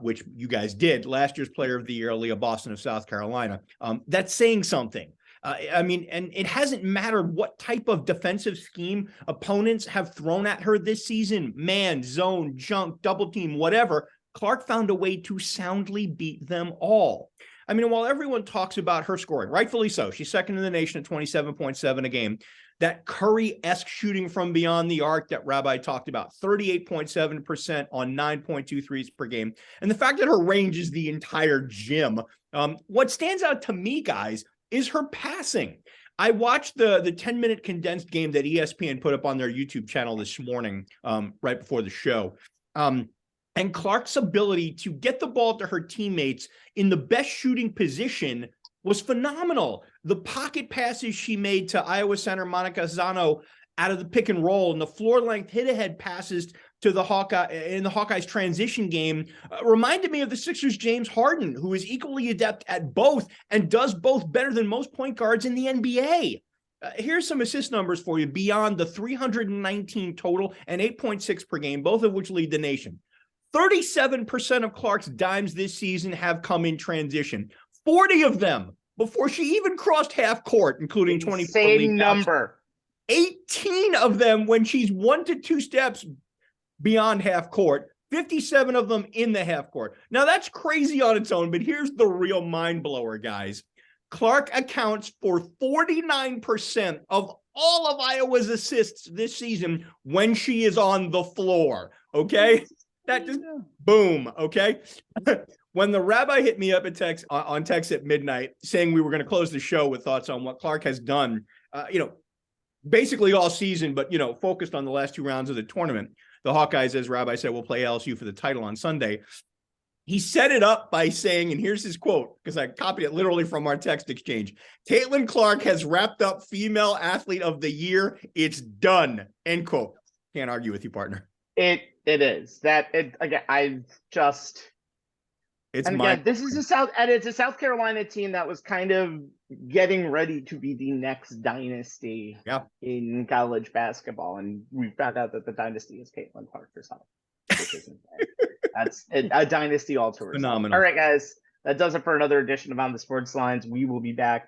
which you guys did, last year's player of the year, Leah Boston of South Carolina. That's saying something. And it hasn't mattered what type of defensive scheme opponents have thrown at her this season, man, zone, junk, double team, whatever. Clark found a way to soundly beat them all. I mean, while everyone talks about her scoring, rightfully so, she's second in the nation at 27.7 a game. That Curry-esque shooting from beyond the arc that Rabbi talked about, 38.7% on 9.2 threes per game. And the fact that her range is the entire gym. What stands out to me, guys, is her passing. I watched the 10-minute condensed game that ESPN put up on their YouTube channel this morning, right before the show. And Clark's ability to get the ball to her teammates in the best shooting position was phenomenal. The pocket passes she made to Iowa center Monica Zano out of the pick and roll, and the floor length hit ahead passes to the Hawkeyes transition game reminded me of the Sixers' James Harden, who is equally adept at both and does both better than most point guards in the NBA. Here's some assist numbers for you beyond the 319 total and 8.6 per game, both of which lead the nation. 37% of Clark's dimes this season have come in transition. 40 of them before she even crossed half court, including 24. Same number. 18 of them when she's 1 to 2 steps beyond half court. 57 of them in the half court. Now that's crazy on its own, but here's the real mind blower, guys. Clark accounts for 49% of all of Iowa's assists this season when she is on the floor. Okay. That just boom. Okay. When the Rabbi hit me up on text at midnight saying we were going to close the show with thoughts on what Clark has done, basically all season, but, focused on the last 2 rounds of the tournament. The Hawkeyes, as Rabbi said, will play LSU for the title on Sunday. He set it up by saying, and here's his quote, because I copied it literally from our text exchange. Caitlin Clark has wrapped up Female Athlete of the Year. It's done. End quote. Can't argue with you, partner. It is that it again. This is a South Carolina team that was kind of getting ready to be the next dynasty in college basketball, and we found out that the dynasty is Caitlin Clark herself, which isn't that's a dynasty all to herself. Phenomenal. All right, guys, that does it for another edition of On the Sports Lines. We will be back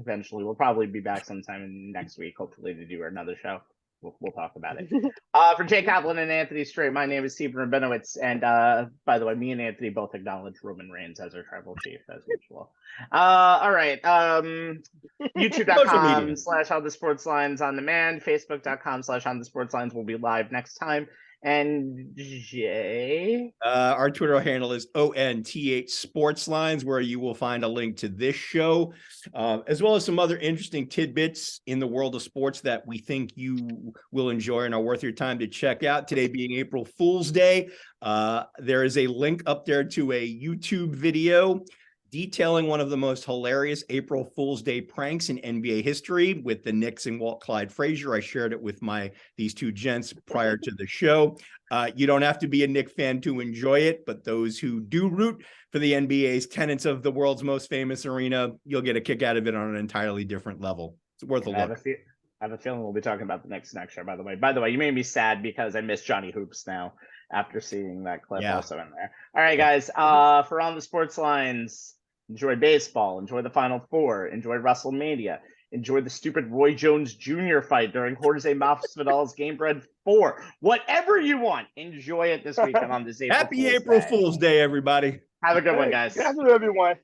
eventually. We'll probably be back sometime next week, hopefully, to do another show. We'll talk about it. For Jay Kaplan and Anthony Strait, my name is Steve Rabinowitz. And by the way, me and Anthony both acknowledge Roman Reigns as our tribal chief, as usual. All right. YouTube.com/On the Sports Lines on demand. Facebook.com/On the Sports Lines will be live next time. And Jay? Our Twitter handle is ONTH Sports Lines, where you will find a link to this show, as well as some other interesting tidbits in the world of sports that we think you will enjoy and are worth your time to check out. Today being April Fool's Day, there is a link up there to a YouTube video detailing one of the most hilarious April Fool's Day pranks in NBA history with the Knicks and Walt Clyde Frazier. I shared it with these two gents prior to the show. You don't have to be a Knicks fan to enjoy it, but those who do root for the NBA's tenants of the world's most famous arena, you'll get a kick out of it on an entirely different level. It's worth a look. I have a feeling we'll be talking about the Knicks next year, by the way. By the way, you made me sad because I miss Johnny Hoops now after seeing that clip also in there. All right, guys, for On the Sports Lines, enjoy baseball, enjoy the Final Four, enjoy WrestleMania, enjoy the stupid Roy Jones Jr. fight during Jorge Masvidal's Game Bread 4. Whatever you want, enjoy it this weekend on this April Happy Fool's April Day. Fool's Day, everybody. Have a good one, guys. Good afternoon, everyone.